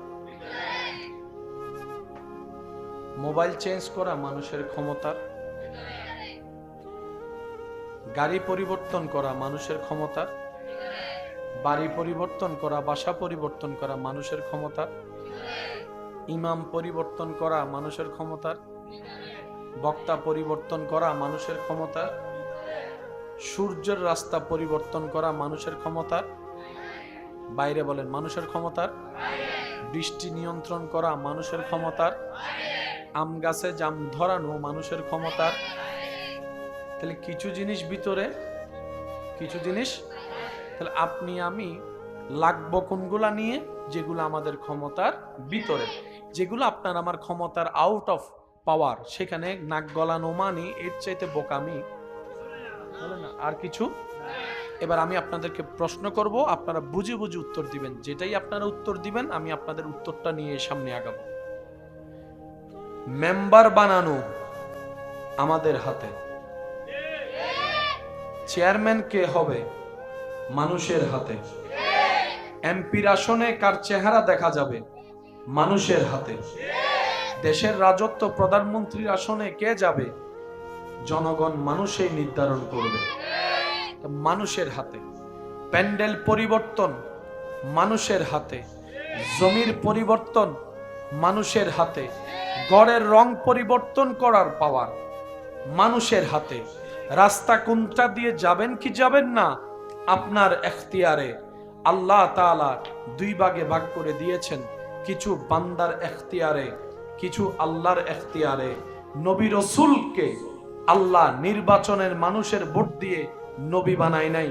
মোবাইল চেঞ্জ করা মানুষের ক্ষমতার। গাড়ি পরিবর্তন করা মানুষের ক্ষমতার। বাড়ি পরিবর্তন করা, বাসা পরিবর্তন করা মানুষের ক্ষমতার। ইমাম পরিবর্তন করা মানুষের ক্ষমতার। বক্তা পরিবর্তন করা মানুষের ক্ষমতার। সূর্যের রাস্তা পরিবর্তন করা মানুষের ক্ষমতার। বাইরে বলেন, মানুষের ক্ষমতার। বৃষ্টি নিয়ন্ত্রণ করা মানুষের ক্ষমতার। আম গাছে জাম ধরানো মানুষের ক্ষমতার। তাহলে কিছু জিনিস ভিতরে, কিছু জিনিস। তাহলে আপনি আমি লাগবো কোনগুলা নিয়ে? যেগুলো আমাদের ক্ষমতার ভিতরে, যেগুলো আপনার আমার ক্ষমতার আউট অফ পাওয়ার, সেখানে নাক গলানো মানি এর চাইতে বোকামি বলে না আর কিছু। এবার আমি আপনাদেরকে প্রশ্ন করব, আপনারা বুঝে বুঝে উত্তর দিবেন। যেটাই আপনারা উত্তর দিবেন আমি আপনাদের উত্তরটা নিয়ে সামনে আগাবো। মেম্বার বানানো আমাদের হাতে। চেয়ারম্যান কে হবে? মানুষের হাতে। এমপির আসনে কার চেহারা দেখা যাবে? মানুষের হাতে। দেশের রাজত্ব প্রধানমন্ত্রীর আসনে কে যাবে? জনগণ মানুষই নির্ধারণ করবে, মানুষের হাতে। প্যান্ডেল পরিবর্তন মানুষের হাতে। জমির পরিবর্তন মানুষের হাতে। ঘরের রং পরিবর্তন করার পাওয়ার মানুষের হাতে। রাস্তা কোনটা দিয়ে যাবেন কি যাবেন না আপনার এখতিয়ারে। আল্লাহ তাআলা দুই ভাগে ভাগ করে দিয়েছেন, কিছু বান্দার এখতিয়ারে, কিছু আল্লাহর এখতিয়ারে। নবী রাসূলকে আল্লাহ নির্বাচনের মানুষের ভোট দিয়ে নবী বানায় নাই,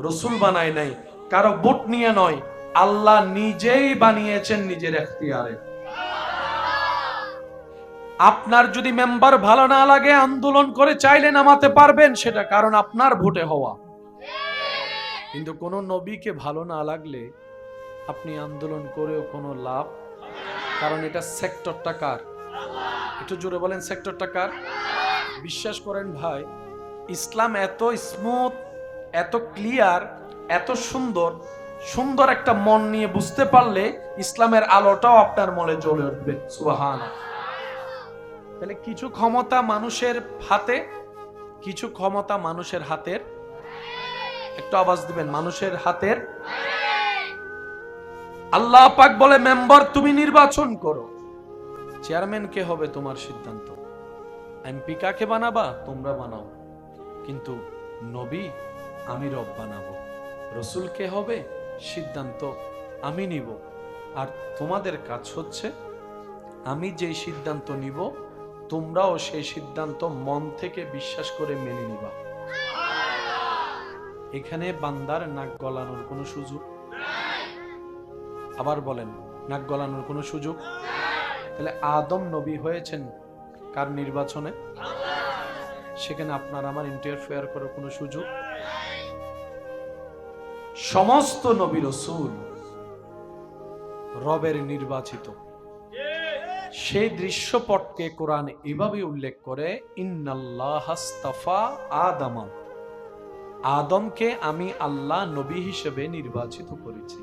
রাসূল বানায় নাই, কারো ভোট নিয়ে নয়, আল্লাহ নিজেই বানিয়েছেন নিজের এখতিয়ারে। আপনার যদি মেম্বার ভালো না লাগে, আন্দোলন করে চাইলে নামাতে পারবেন, সেটা কারণ আপনার ভোটে হওয়া। কিন্তু কোন নবীকে ভালো না লাগলে আপনি আন্দোলন করেও কোনো লাভ, কারণ এটা সেক্টরটা কার? একটু জোরে বলেন, সেক্টরটা কার? বিশ্বাস করেন ভাই, ইসলাম এত স্মুথ, এত ক্লিয়ার, এত সুন্দর, সুন্দর একটা মন নিয়ে বুঝতে পারলে ইসলামের আলোটাও আপনার মনে জ্বলে উঠবে। সুবহানাল্লাহ। তাহলে কিছু ক্ষমতা মানুষের হাতে, কিছু ক্ষমতা মানুষের হাতের, একটু আওয়াজ দিবেন, মানুষের হাতের। আল্লাহ পাক বলে মেম্বার তুমি নির্বাচন করো, চেয়ারম্যান কে হবে তোমার সিদ্ধান্ত, এমপি কাকে বানাবা তোমরা বানাও, কিন্তু নবী আমি রব বানাবো, রসুল কে হবে সিদ্ধান্ত আমি নিব, আর তোমাদের কাজ হচ্ছে আমি যেই সিদ্ধান্ত নিব তোমরাও সেই সিদ্ধান্ত মন থেকে বিশ্বাস করে মেনে নিবা। এখানে বান্দার নাক গলানোর কোনো সুযোগ, আবার বলেন নাক গলানোর কোনো সুযোগ। তাহলে আদম নবী হয়েছেন কার নির্বাচনে? সেখানে আপনার আমার ইন্টারফেয়ার করার কোনো সুযোগ? সমস্ত নবী রাসূল রবের নির্বাচিত। সেই দৃশ্যপটকে কোরআন এভাবে উল্লেখ করে, ইন্নাল্লাহাস্তাফা আদম, আদমকে আমি আল্লাহ নবী হিসেবে নির্বাচিত করেছি।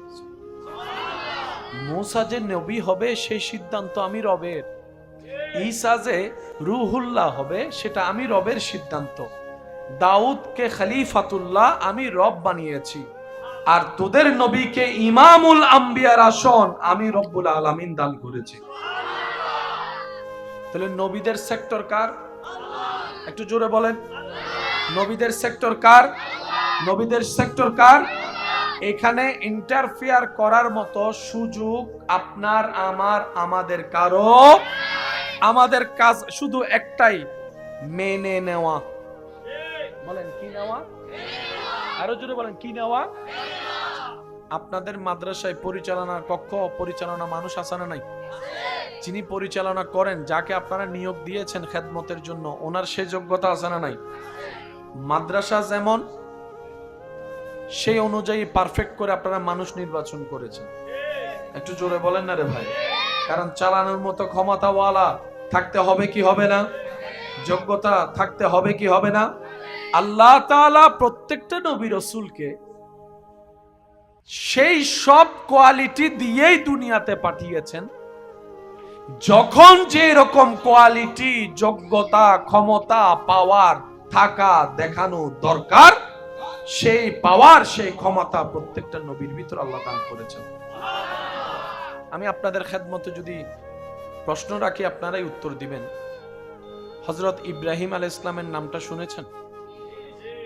মুসা যে নবী হবে সেই সিদ্ধান্ত আমি রবের, ঈসা যে রুহুল্লাহ হবে সেটা আমি রবের সিদ্ধান্ত, দাউদকে খলিফাতুল্লাহ আমি রব বানিয়েছি, আর তোদের নবীকে ইমামুল আম্বিয়ার আসন আমি রব্বুল আলামিন দান করেছি। তাহলে নবীদের সেক্টর কার? একটু জোরে বলেন, নবীদের সেক্টর কার? নবীদের সেক্টর কার? এখানে ইন্টারফেয়ার করার মতো সুযোগ আপনার আমার আমাদের কারো। আমাদের কাজ শুধু একটাই, মেনে নেওয়া। বলেন কি নেওয়া? আরো জোরে বলেন কি নেওয়া? আপনাদের মাদ্রাসায় পরিচালনার কক্ষ, পরিচালনা মানুষ আছে না নাই? যিনি পরিচালনা করেন, যাকে আপনারা নিয়োগ দিয়েছেন খেদমতের জন্য, ওনার সেই যোগ্যতা আছে না নাই? মাদ্রাসা যেমন সেই অনুযায়ী পারফেক্ট করে আপনারা মানুষ নির্বাচন করেছেন। একটু জোরে বলেন না রে ভাই। কারণ চালানোর মতো ক্ষমতাওয়ালা থাকতে হবে কি হবে না? যোগ্যতা থাকতে হবে কি হবে না? আল্লাহ তাআলা প্রত্যেকটা নবী রাসূলকে সেই সব কোয়ালিটি দিয়েই দুনিয়াতে পাঠিয়েছেন, যখন যে রকম কোয়ালিটি, যোগ্যতা, ক্ষমতা, পাওয়ার থাকা দেখানো দরকার, সেই পাওয়ার, সেই ক্ষমতা প্রত্যেকটা নবীর ভিতর আল্লাহ দান করেছেন। আমি আপনাদের খেদমতে যদি প্রশ্ন রাখি, আপনারাই উত্তর দিবেন। হযরত ইব্রাহিম আলাইহিস সালামের নামটা শুনেছেন?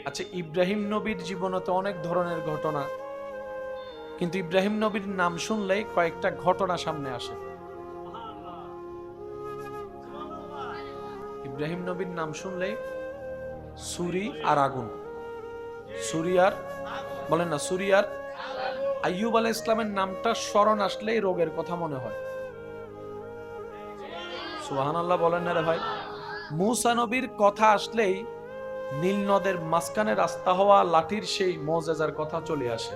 আচ্ছা, ইব্রাহিম নবীর জীবনে তো অনেক ধরনের ঘটনা, কিন্তু ইব্রাহিম নবীর নাম শুনলেই কয়েকটা ঘটনা সামনে আসে। ইব্রাহিম নবীর নাম শুনলেই ছুরি আর আগুন, ছুরি আর, বলেন না ছুরি আর। আইয়ুব আলাইহিস সালামের নামটা স্মরণ আসলেই রোগের কথা মনে হয়। সুবহানাল্লাহ বলেন না রে ভাই। মূসা নবীর কথা আসলেই নীল নদের মাঝখানে রাস্তা হওয়া লাঠির সেই মুজিজার কথা চলে আসে।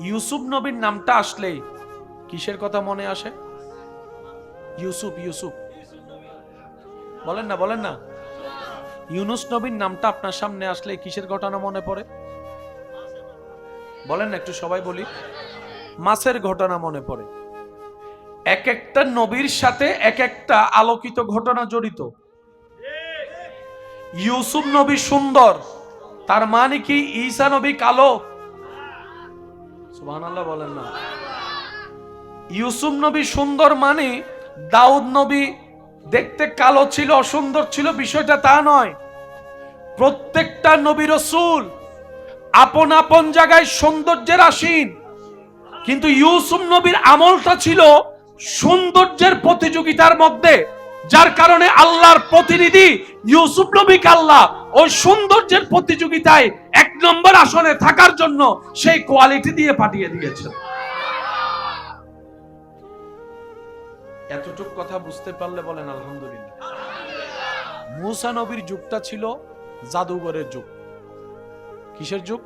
ইউসুফ নবীর নামটা আসলেই কিসের কথা মনে আসে? ইউসুফ, ইউসুফ বলেন না, বলেন না। ইউনুস নবীর নামটা আপনার সামনে আসলে কিসের ঘটনা মনে পড়ে? বলেন না, একটু সবাই বলি। মাছের ঘটনা মনে পড়ে। এক একটা নবীর সাথে এক একটা আলোকিত ঘটনা জড়িত। ইউসুফ নবী সুন্দর, তার মানে কি ঈসা নবী কালো? সুবহানাল্লাহ বলেন না। ইউসুফ নবী সুন্দর মানে দাউদ নবী দেখতে কালো ছিল, অসুন্দর ছিল, বিষয়টা তা নয়। প্রত্যেকটা নবী রাসূল আপন আপন জায়গায় সৌন্দর্যের আসীন, কিন্তু ইউসুফ নবীর আমলটা ছিল সৌন্দর্যের প্রতিযোগিতার মধ্যে, যার কারণে আল্লাহর প্রতিনিধি ইউসুফ নবীকে আল্লাহ ওই সৌন্দর্যের প্রতিযোগিতায় 1 নম্বর আসনে থাকার জন্য সেই কোয়ালিটি দিয়ে পাঠিয়ে দিয়েছেন। এতটুকু কথা বুঝতে পারলে বলেন আলহামদুলিল্লাহ। মূসা নবীর যুগটা ছিল জাদুঘরের যুগ। কিসের যুগ?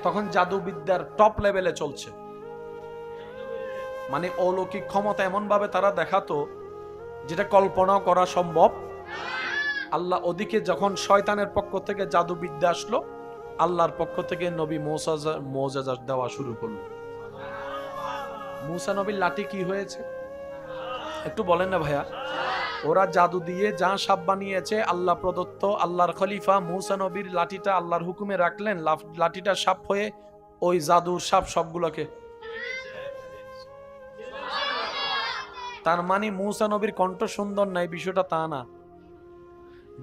তখন জাদুবিদ্যার টপ লেভেলে চলছে, মানে অলৌকিক ক্ষমতা এমন ভাবে তারা দেখাতো যেটা কল্পনাও করা সম্ভব। আল্লাহ ওদিকে যখন শয়তানের পক্ষ থেকে জাদুবিদ্যা আসলো, আল্লাহর পক্ষ থেকে নবী মুআজিজা দেওয়া শুরু করলো। মুসা নবীর লাঠি কি হয়েছে একটু বলেন না ভাইয়া? ওরা জাদু দিয়ে যা সাপ বানিয়েছে, আল্লাহ প্রদত্ত আল্লাহর খলিফা মুসা নবীর লাঠিটা আল্লাহর হুকুমে রাখলেন, লাঠিটা সাপ হয়ে ওই জাদুর সাপ সবগুলোকে। তার মানে মুসা নবীর কণ্ঠ সুন্দর নাই, বিষয়টা তা না।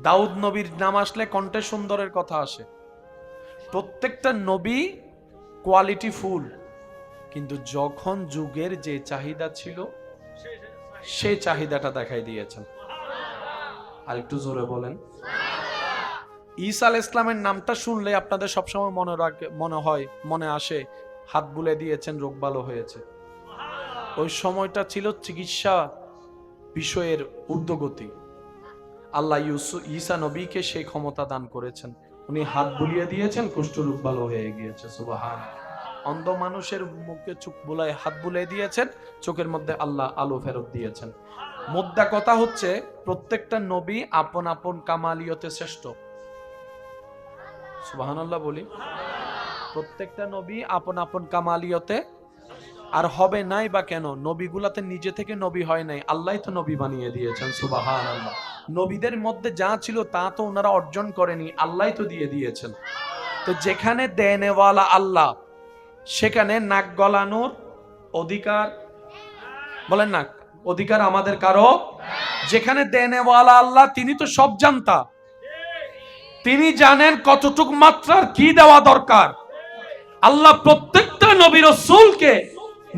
দাউদ নবীর নাম আসলে কণ্ঠে সুন্দরের কথা আসে। প্রত্যেকটা নবী কোয়ালিটি ফুল, কিন্তু যখন যুগের যে চাহিদা ছিল সেই চাহিদাটা দেখাই দিয়েছেন। আর একটু জোরে বলেন। ঈসা আলাইহিস ইসলামের নামটা শুনলে আপনাদের সবসময় মনে আসে হাত বুলে দিয়েছেন, রোগ ভালো হয়েছে। ওই সময়টা ছিল চিকিৎসা বিষয়ের ঊর্ধ্বগতি। আল্লাহ ঈসা নবীকে সেই ক্ষমতা দান করেছেন, উনি হাত বুলিয়ে দিয়েছেন, কুষ্ঠরোগ ভালো হয়ে গিয়েছে। সুবহানাল্লাহ। অন্ধ মানুষের মুখে চোখ বুলায় হাত বুলিয়ে দিয়েছেন, চোখের মধ্যে আল্লাহ আলো ফেরত দিয়েছেন। মোদ্দা কথা হচ্ছে প্রত্যেকটা নবী আপন আপন কামালিয়তে শ্রেষ্ঠ। সুবহানাল্লাহ বলি। প্রত্যেকটা নবী আপন আপন কামালিয়তে, আর হবে নাই বা কেন? নবীগুলাতে নিজে থেকে নবী হয় নাই, আল্লাহই তো নবী বানিয়ে দিয়েছেন। সুবহানাল্লাহ। নবীদের মধ্যে যা ছিল তা তো ওনারা অর্জন করেনি, আল্লাহই তো দিয়ে দিয়েছেন। তো যেখানে দেনেওয়ালা আল্লাহ, সেখানে নাক গলানোর অধিকার, বলেন না, অধিকার আমাদের কারো? যেখানে দেনেওয়ালা আল্লাহ, তিনি তো সব জানতা, তিনি জানেন কতটুকু মাত্রার কি দেওয়া দরকার। আল্লাহ প্রত্যেকটা নবী রাসূলকে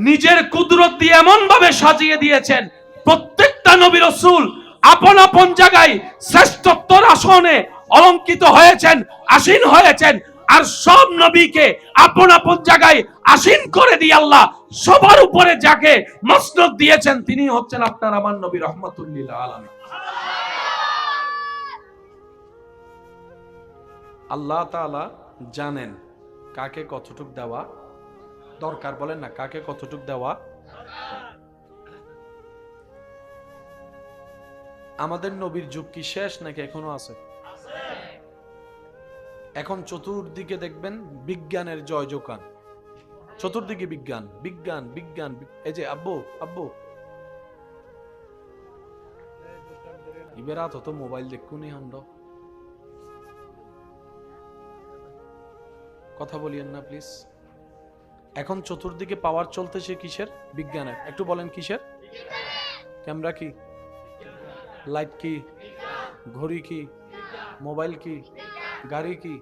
নিজের কুদরত দিয়ে এমন ভাবে সাজিয়ে দিয়েছেন, প্রত্যেকটা নবী রাসূল আপন আপন জায়গায় শ্রেষ্ঠত্বর আসনে অলঙ্কিত হয়েছেন, আসীন হয়েছেন। আর সব নবীকে আপন আপন জায়গায় আসীন করে দিয়ে আল্লাহ সবার উপরে যাকে মসনদ দিয়েছেন, তিনি হচ্ছেন আপনার আমার নবী রাহমাতুল লিল আলামিন। আল্লাহ তাআলা জানেন কাকে কতটুক দেওয়া দরকার। বলেন না, কাকে কতটুক দেওয়া। আমাদের নবীর যুগ কি শেষ নাকি এখনো আছে? এখন চতুর্দিকে দেখবেন বিজ্ঞানের জয় জোকান, চতুর্দিকে বিজ্ঞান বিজ্ঞান বিজ্ঞান। এই যে আব্বু আব্বু ইবেরাত হতো মোবাইল দেখুনি, আমরা কথা বলিয়েন না প্লিজ। এখন চতুর্দিকে পাওয়ার চলতেছে কিসের? বিজ্ঞানের। একটু বলেন কিসের? ক্যামেরা কি, লাইট কি, ঘড়ি কি, মোবাইল কি, গাড়ি কি?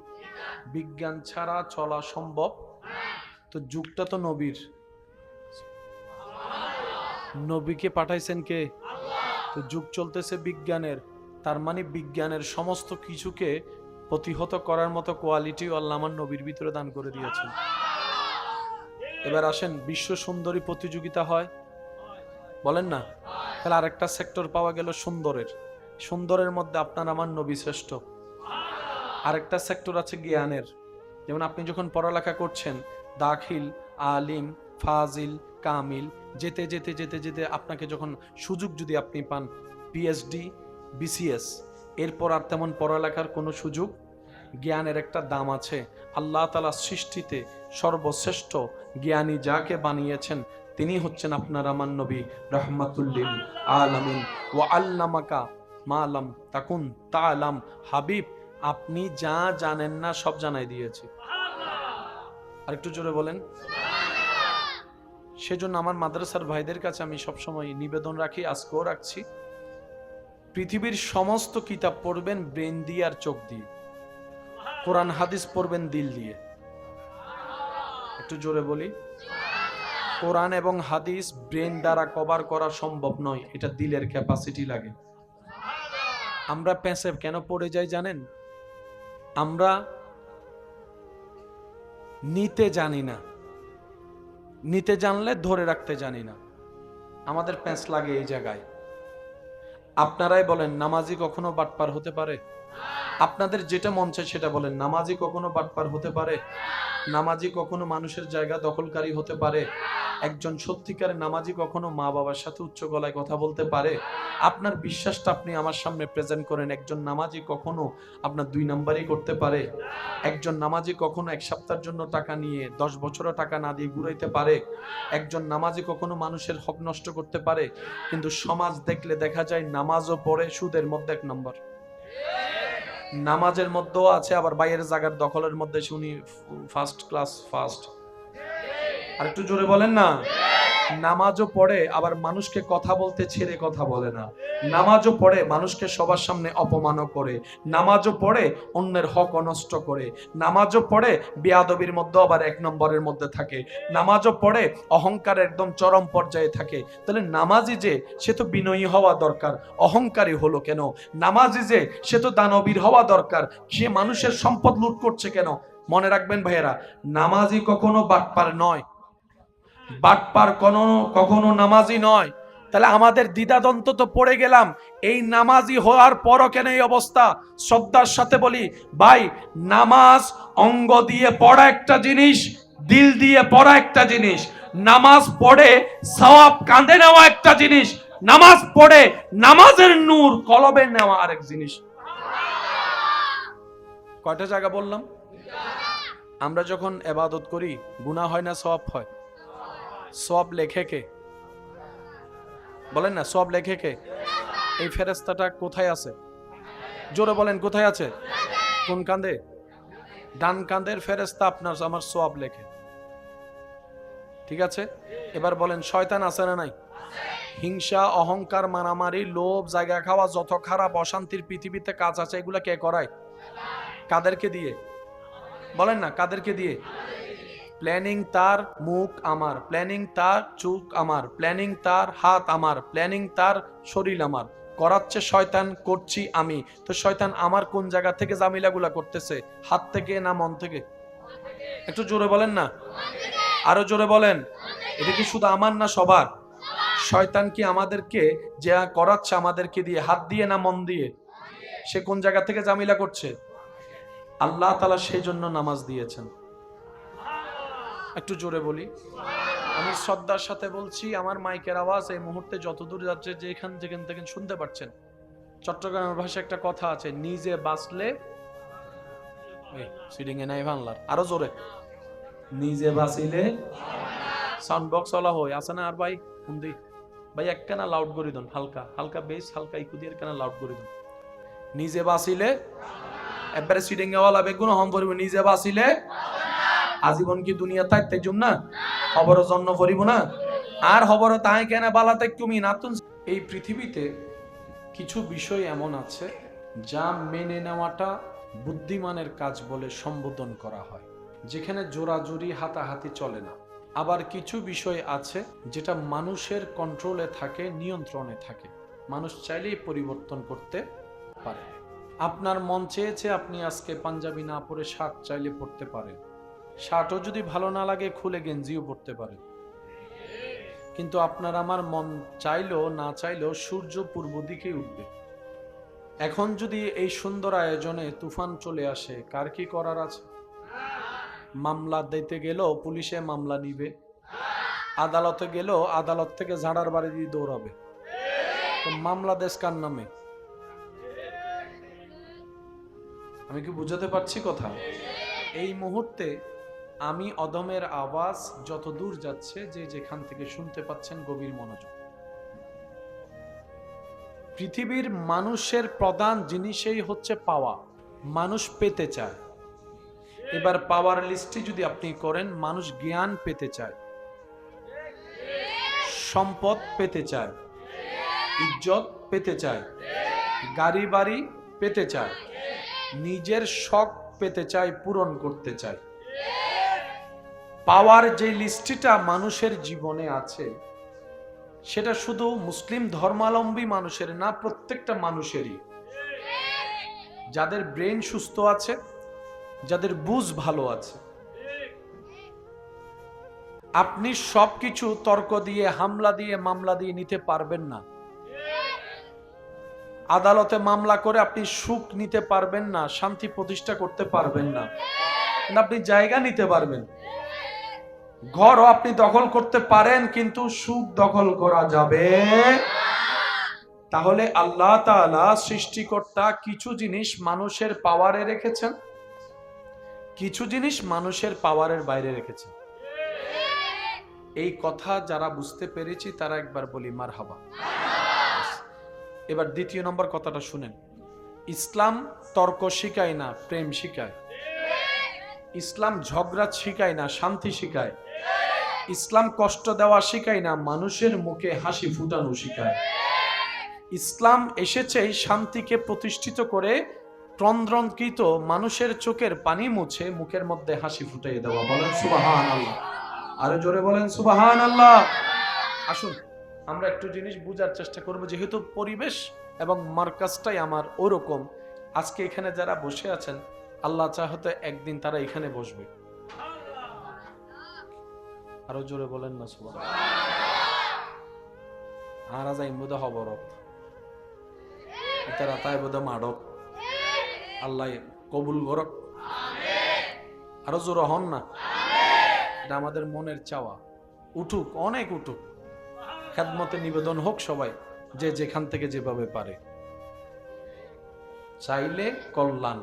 বিজ্ঞান ছাড়া চলা সম্ভব? তো যুগটা তো নবীর, নবীকে পাঠাইছেন কে? তো যুগ চলতেছে বিজ্ঞানের। তার মানে বিজ্ঞানের সমস্ত কিছুকে প্রতিহত করার মতো কোয়ালিটি আল্লাহ আমার নবীর ভিতরে দান করে দিয়েছেন। এবার আসেন, বিশ্ব সুন্দরী প্রতিযোগিতা হয়, বলেন না? তাহলে আরেকটা সেক্টর পাওয়া গেল সুন্দরের। সুন্দরের মধ্যে আপনার আমার নবী শ্রেষ্ঠ। আরেকটা সেক্টর আছে জ্ঞানের। যেমন আপনি যখন পড়ালেখা করছেন, দাখিল, আলিম, ফাজিল, কামিল, যেতে যেতে যেতে যেতে আপনাকে যখন সুযোগ যদি আপনি পান পিএইচডি, বিসিএস, এরপর আর তেমন পড়ালেখার কোনো সুযোগ। জ্ঞানের একটা দাম আছে। আল্লাহ তাআলা সৃষ্টিতে সর্বশ্রেষ্ঠ জ্ঞানী যাকে বানিয়েছেন, তিনি হচ্ছেন আপনার আমার নবী রাহমাতুল লিল আলামিন। ওয়া আল্লামাকা মা লাম তাকুন তা'লাম। হাবিব, আপনি যা জানেন না সব জানাই দিয়েছি। আর একটু জোরে বলেন। সেজন্য আমার মাদ্রাসার ভাইদের কাছে আমি সবসময় নিবেদন রাখি, আজকেও রাখছি, পৃথিবীর সমস্ত কিতাব পড়বেন ব্রেন দিয়ে আর চোখ দিয়ে, কোরআন হাদিস পড়বেন দিল দিয়ে। একটু জোরে বলি। কোরআন এবং হাদিস ব্রেন দ্বারা কভার করা সম্ভব নয়, এটা দিলের ক্যাপাসিটি লাগে। আমরা প্যাসেভ কেন পড়ে যাই জানেন? আমরা নিতে জানি না, নিতে জানলে ধরে রাখতে জানি না, আমাদের প্যাঁচ লাগে এই জায়গায়। আপনারাই বলেন, নামাজি কখনো বাটপার হতে পারে? আপনাদের যেটা মন চায় সেটা বলেন। নামাজি কখনো বাটপার হতে পারে? নামাজি কখনো মানুষের জায়গা দখলকারী হতে পারে? একজন সত্যিকারের নামাজি কখনো মা বাবার সাথে উচ্চ গলায় কথা বলতে পারে? আপনার বিশ্বাসটা আপনি আমার সামনে প্রেজেন্ট করেন। একজন নামাজি কখনো আপনার 2 নাম্বারই করতে পারে? একজন নামাজি কখনো এক সপ্তাহের জন্য টাকা নিয়ে 10 বছরও টাকা না দিয়ে ঘুরাইতে পারে? একজন নামাজি কখনো মানুষের হক নষ্ট করতে পারে? কিন্তু সমাজ দেখলে দেখা যায় নামাজও পড়ে, সুদের মধ্যে 1 নম্বর। নামাজের মধ্যেও আছে, আবার বাইরের জায়গার দখলের মধ্যে শুনি ফার্স্ট ক্লাস ফার্স্ট। আর একটু জোরে বলেন না। নামাজও পড়ে, আবার মানুষকে কথা বলতে ছেড়ে কথা বলে না। নামাজও পড়ে, মানুষকে সবার সামনে অপমানও করে। নামাজও পড়ে, অন্যের হক নষ্ট করে। নামাজও পড়ে, বেয়াদবির মধ্যে আবার 1 নম্বরের মধ্যে থাকে। নামাজও পড়ে, অহংকার একদম চরম পর্যায়ে থাকে। তাহলে নামাজি যে, সে তো বিনয়ী হওয়া দরকার, অহংকারী হলো কেন? নামাজি যে, সে তো দানবীর হওয়া দরকার, সে মানুষের সম্পদ লুট করছে কেন? মনে রাখবেন ভাইয়েরা, নামাজি কখনো বাটপার নয়, বাটপার কখনো নামাজি নয়। তাহলে আমাদের দ্বিধাদ্বন্দ্ব তো পড়ে গেলাম, এই নামাজি হওয়ার পরও কেন এই অবস্থা? শ্রদ্ধার সাথে বলি ভাই, নামাজ অঙ্গ দিয়ে পড়া একটা জিনিস, দিল দিয়ে পড়া একটা জিনিস। নামাজ পড়ে সওয়াব কাঁধে নেওয়া একটা জিনিস, নামাজ পড়ে নামাজের নূর কলবে নেওয়া আরেক জিনিস। কয়টা জায়গা বললাম? আমরা যখন ইবাদত করি গুনাহ হয় না সওয়াব হয়? সওয়াব লেখে কে? বলেন না, সওয়াব লেখে কে? এই ফেরেশতাটা কোথায় আছে? জোরে বলেন, কোথায় আছে? কোন কাঁধে? ডান কাঁধের ফেরেশতা আপনার আমার সওয়াব লেখে। ঠিক আছে, এবার বলেন শয়তান আছে না নাই? হিংসা, অহংকার, মারামারি, লোভ, জায়গা খাওয়া, যত খারাপ অশান্তির পৃথিবীতে কাজ আছে এগুলা কে করায়? কাদেরকে দিয়ে? বলেন না, কাদেরকে দিয়ে? প্ল্যানিং তার মুখ আমার, প্ল্যানিং তার চোখ আমার, প্ল্যানিং তার হাত আমার, প্ল্যানিং তার শরীর আমার। করাচ্ছে শয়তান, করছি আমি। তো শয়তান আমার কোন জায়গা থেকে জামিলাগুলা করতেছে? হাত থেকে না মন থেকে? একটু জোরে বলেন না, আরো জোরে বলেন। এটা কি শুধু আমার না সবার? শয়তান কি আমাদেরকে যা করাচ্ছে আমাদেরকে দিয়ে হাত দিয়ে না মন দিয়ে? সে কোন জায়গা থেকে জামিলা করছে? আল্লাহ তাআলা সেই জন্য নামাজ দিয়েছেন। একটু জোরে বলি। আমি শ্রদ্ধার সাথে বলছি, আমার মাইকের আওয়াজ এই মুহূর্তে যতদূর যাচ্ছে, যেখান থেকে শুনতে পাচ্ছেন। চট্টগ্রামের ভাষায় একটা কথা আছে, নিজে বাঁচলে সিডিং এ নাই বাংলার, আরো জোরে। নিজে বাঁচিলে সাউন্ড বক্স ওলা হয় আছে না? আর ভাই হুন্দি ভাই একখানা লাউড করে দেন, হালকা হালকা বেস, হালকা ইকু দিয়ে একখানা লাউড করে দেন। নিজে বাঁচিলে একবারে সিডিং এ ওলা বেগুন হম পড়িব। নিজে বাঁচিলে আজীবন কি দুনিয়া থাকতে জুম না খবর জন্য পড়িব না? আর খবর তাই কেন বালাতে তুমি নাতুন। এই পৃথিবীতে কিছু বিষয় এমন আছে যা মেনে নেওয়াটা বুদ্ধিমানের কাজ বলে সম্বোধন করা হয়, যেখানে জোরাজুরি হাতাহাতি চলে না। আবার কিছু বিষয় আছে যেটা মানুষের কন্ট্রোলে থাকে, নিয়ন্ত্রণে থাকে, মানুষ চাইলেই পরিবর্তন করতে পারে। আপনার মন চেয়েছে আপনি আজকে পাঞ্জাবি না পরে শার্ট চাইলে পরতে পারেন, শার্টও যদি ভালো না লাগে খুলে গেঞ্জিও পরতে পারেন। কিন্তু আপনার আমার মন চাইলেও না চাইলেও সূর্য পূর্ব দিকে উঠবে। এখন যদি এই সুন্দর আয়োজনে তুফান চলে আসে, কার কি করার আছে? মামলা দিতে গেলেও পুলিশে মামলা নিবে, আদালতে গেলেও আদালত থেকে ঝাড়ার বাড়ি দিয়ে দৌড়াবে। তো মামলা দেশ কার নামে? আমি কি বুঝাতে পারছি কথা? এই মুহূর্তে আমি অদমের আওয়াজ যত দূর যাচ্ছে, যে যেখান থেকে শুনতে পাচ্ছেন গভীর মনোযোগ। পৃথিবীর মানুষের প্রধান জিনিসই হচ্ছে পাওয়া। মানুষ পেতে চায়। এবার পাওয়ার লিস্টে যদি আপনি করেন, মানুষ জ্ঞান পেতে চায়, সম্পদ পেতে চায়, ইজ্জত পেতে চায়, গাড়ি বাড়ি পেতে চায়, নিজের শখ পেতে চায়, পূরণ করতে চায়। পাওয়ার যে লিস্টটা মানুষের জীবনে আছে, সেটা শুধু মুসলিম ধর্মাবলম্বী মানুষের না, প্রত্যেকটা মানুষেরই। যাদের ব্রেন সুস্থ আছে, যাদের বুঝ ভালো আছে। আপনি সবকিছু তর্ক দিয়ে, হামলা দিয়ে, মামলা দিয়ে নিতে পারবেন না। আদালতে মামলা করে আপনি সুখ নিতে পারবেন না, শান্তি প্রতিষ্ঠা করতে পারবেন না। আপনি জায়গা নিতে পারবেন, ঘরও আপনি দখল করতে পারেন, কিন্তু সুখ দখল করা যাবে। তাহলে আল্লাহ তাআলা সৃষ্টিকর্তা কিছু জিনিস মানুষের পাওয়ারে রেখেছেন, কিছু জিনিস মানুষের পাওয়ারের বাইরে রেখেছেন। এই কথা যারা বুঝতে পেরেছি তারা একবার বলি মারহাবা। এবার দ্বিতীয় নম্বর কথাটা শুনেন। ইসলাম তর্ক শিখায় না, প্রেম শিখায়। ইসলাম ঝগড়া শিখায় না, শান্তি শিখায়। ইসলাম কষ্ট দেওয়া শিখায় না, মানুষের মুখে হাসি ফুটানো শিখায়। ইসলাম এসেছে শান্তিকে প্রতিষ্ঠিত করে ক্রন্দনকৃত মানুষের চোখের পানি মুছে মুখের মধ্যে হাসি ফুটিয়ে দেওয়া। বলেন সুবহানাল্লাহ, আরো জোরে বলেন সুবহানাল্লাহ। আসুন আমরা একটু জিনিস বুঝার চেষ্টা করব, যেহেতু পরিবেশ এবং মার্কাজটাই আমার ওরকম। আজকে এখানে যারা বসে আছেন, আল্লাহ চাহতে একদিন তারা এখানে বসবে। আরো জোরে বলেন না সুবহানাল্লাহ। আর যাই মুদা খবর তারা তাই বোধ মাডক, আল্লাহ কবুল করক। আরো জোরে হন না, এটা আমাদের মনের চাওয়া। উঠুক, অনেক উঠুক, খেদমতে নিবেদন হোক সবাই, যে যেখান থেকে যেভাবে পারে। চাইলে কল্যাণ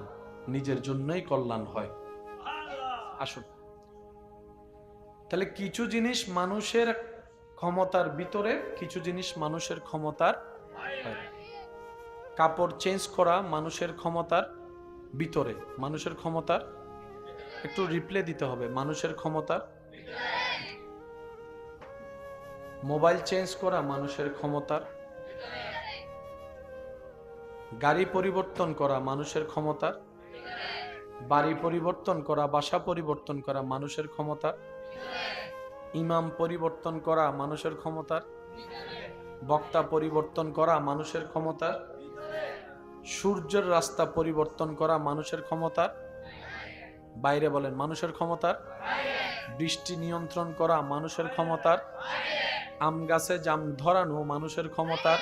নিজের জন্যই কল্যাণ হয়। আসুন তাহলে কিছু জিনিস মানুষের ক্ষমতার ভিতরে, কিছু জিনিস মানুষের ক্ষমতার বাইরে। কাপড় চেঞ্জ করা মানুষের ক্ষমতার ভিতরে, মানুষের ক্ষমতার, একটু রিপ্লে দিতে হবে, মানুষের ক্ষমতার। মোবাইল চেঞ্জ করা মানুষের ক্ষমতার। গাড়ি পরিবর্তন করা মানুষের ক্ষমতার। বাড়ি পরিবর্তন করা, বাসা পরিবর্তন করা মানুষের ক্ষমতার। ইমাম পরিবর্তন করা মানুষের ক্ষমতার। বক্তা পরিবর্তন করা মানুষের ক্ষমতার। সূর্যের রাস্তা পরিবর্তন করা মানুষের ক্ষমতার বাইরে। বলেন মানুষের ক্ষমতার। বৃষ্টি নিয়ন্ত্রণ করা মানুষের ক্ষমতার। আম গাছে জাম ধরানো মানুষের ক্ষমতার।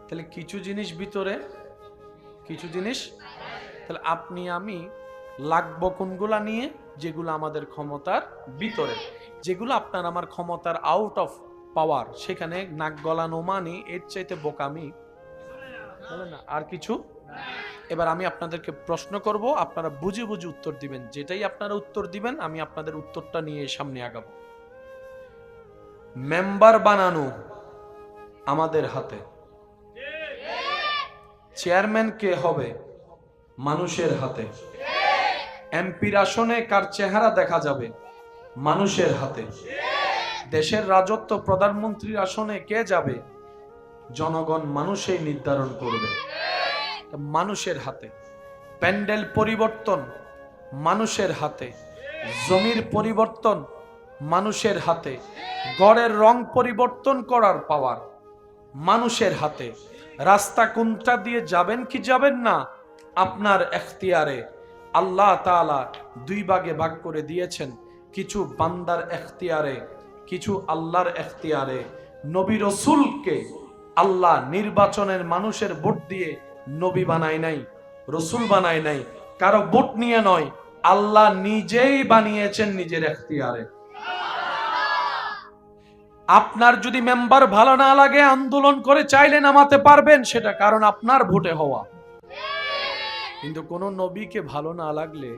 তাহলে কিছু জিনিস ভিতরে, কিছু জিনিস। তাহলে আপনি আমি লাগবো কোনগুলা নিয়ে? যেগুলো আমাদের ক্ষমতার ভিতরে, যেগুলো আপনার আমার ক্ষমতার আউট অফ পাওয়ার, সেখানে নাক গলানো মানে এর চাইতে বোকামি না আর কিছু। এবার আমি আপনাদেরকে প্রশ্ন করব, আপনারা বুঝে বুঝে উত্তর দিবেন। যেটাই আপনারা উত্তর দিবেন আমি আপনাদের উত্তরটা নিয়ে সামনে আগাবো। মেম্বার বানানো আমাদের হাতে। চেয়ারম্যান কে হবে? মানুষের হাতে। এমপির আসনে কার চেহারা দেখা যাবে? মানুষের হাতে। দেশের রাজত্ব প্রধানমন্ত্রীর আসনে কে যাবে? জনগণ মানুষই নির্ধারণ করবে, মানুষের হাতে। প্যান্ডেল পরিবর্তন মানুষের হাতে। জমির পরিবর্তন মানুষের হাতে। ঘরের রং পরিবর্তন করার পাওয়ার মানুষের হাতে। রাস্তা কোনটা দিয়ে যাবেন কি যাবেন না আপনার এখতিয়ারে। আল্লাহ তাআলা দুই ভাগে ভাগ করে দিয়েছেন, কিছু বান্দার এখতিয়ারে, কিছু আল্লাহর এখতিয়ারে। নবী রাসূলকে আল্লাহ নির্বাচনের মানুষের ভোট দিয়ে নবী বানায় নাই, রাসূল বানায় নাই, কারো ভোট নিয়ে নয়, আল্লাহ নিজেই বানিয়েছেন নিজের এখতিয়ারে। আপনার যদি মেম্বার ভালো না লাগে আন্দোলন করে চাইলে নামাতে পারবেন, সেটা কারণ আপনার ভোটে হওয়া। কিন্তু কোন নবীকে ভালো না লাগলে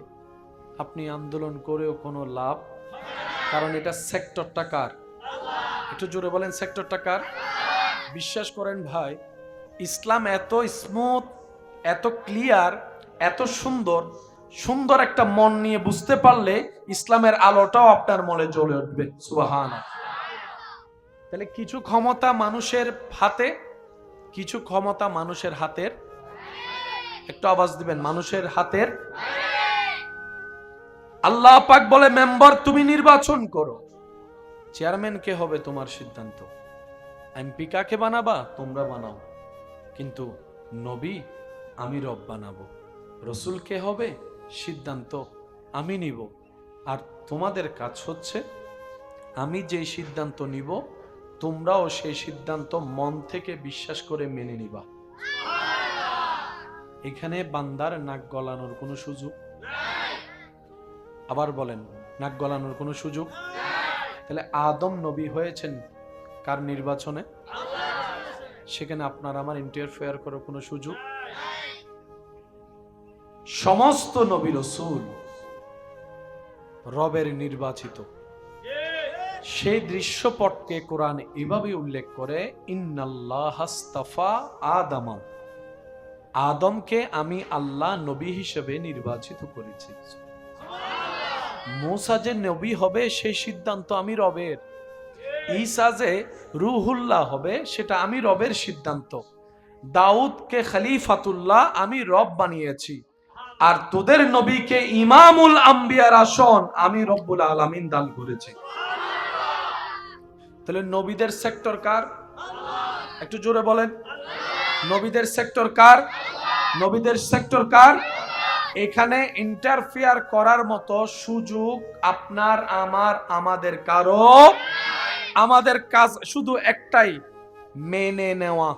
আপনি আন্দোলন করেও কোনো লাভ, কারণ এটা সেক্টরটা কার? একটু জোরে বলেন সেক্টরটা কার? বিশ্বাস করেন ভাই, ইসলাম এত স্মুথ, এত ক্লিয়ার, এত সুন্দর। সুন্দর একটা মন নিয়ে বুঝতে পারলে ইসলামের আলোটাও আপনার মনে জ্বলে উঠবে। সুবহানাল্লাহ। তাহলে কিছু ক্ষমতা মানুষের হাতে, কিছু ক্ষমতা মানুষের হাতের। একটু আওয়াজ দিবেন, মানুষের হাতের। আল্লাহ পাক বলে মেম্বার তুমি নির্বাচন করো। চেয়ারম্যান কে হবে তোমার সিদ্ধান্ত। এমপি কাকে বানাবা তোমরা বানাও, কিন্তু নবী আমি রব বানাবো। রাসূল কে হবে সিদ্ধান্ত আমি নিব। আর তোমাদের কাজ হচ্ছে আমি যে সিদ্ধান্ত নিব তোমরাও সেই সিদ্ধান্ত মন থেকে বিশ্বাস করে মেনে নিবা। এখানে বান্দার নাক গলানোর কোনো সুযোগ নাই। আবার বলেন, নাক গলানোর কোনো সুযোগ। তাহলে আদম নবী হয়েছেন কার নির্বাচনে? সেখানে আপনার আমার ইন্টারফেয়ার করার কোনো সুযোগ। সমস্ত নবী রাসূল রবের নির্বাচিত। সেই দৃশ্যপটকে কোরআন এভাবে উল্লেখ করে, ইন্নাল্লাহাস্তাফা আদামা, আদমকে আমি আল্লাহ নবী হিসেবে নির্বাচিত করেছি। মূসা যে নবী হবে সেই সিদ্ধান্ত আমি রবের, ঈসা যে রুহুল্লাহ হবে সেটা আমি রবের সিদ্ধান্ত, দাউদকে খলিফাতুল্লাহ আমি রব বানিয়েছি, আর তোদের নবীকে ইমামুল আম্বিয়ার আসন আমি রব্বুল আলামিন দান করেছি। তাহলে নবীদের সেক্টর কার? একটু জোরে বলেন, নবীদের সেক্টর কার? নবীদের সেক্টর কার? এখানে ইন্টারফেয়ার করার মতো সুযোগ আপনার আমার আমাদের কারো। আমাদের কাজ শুধু একটাই, মেনে নেওয়া।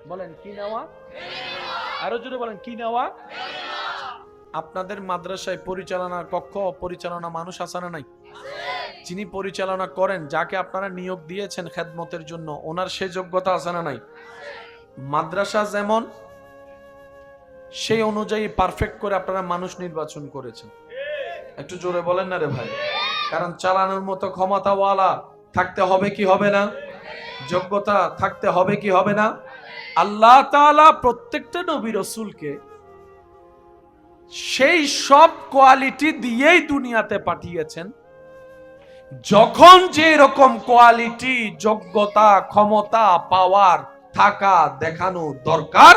বলেন কি নেওয়া? আরো জোরে বলেন কি নেওয়া? আপনাদের মাদ্রাসায় পরিচালনা কক্ষ, পরিচালনা মানুষ আছে না নাই? যিনি পরিচালনা করেন, যাকে আপনারা নিয়োগ দিয়েছেন খেদমতের জন্য, ওনার সে যোগ্যতা আছে না নাই? মাদ্রাসা যেমন সেই অনুযায়ী পারফেক্ট করে আপনারা মানুষ নির্বাচন করেছেন। একটু জোরে বলেন না রে ভাই। কারণ চালানোর মতো ক্ষমতাওয়ালা থাকতে হবে কি হবে না? যোগ্যতা থাকতে হবে কি হবে না? আল্লাহ তাআলা প্রত্যেকটা নবী রাসূলকে সেই সব কোয়ালিটি দিয়েই দুনিয়াতে পাঠিয়েছেন, যখন যে রকম কোয়ালিটি, যোগ্যতা, ক্ষমতা, পাওয়ার থাকা দেখানো দরকার,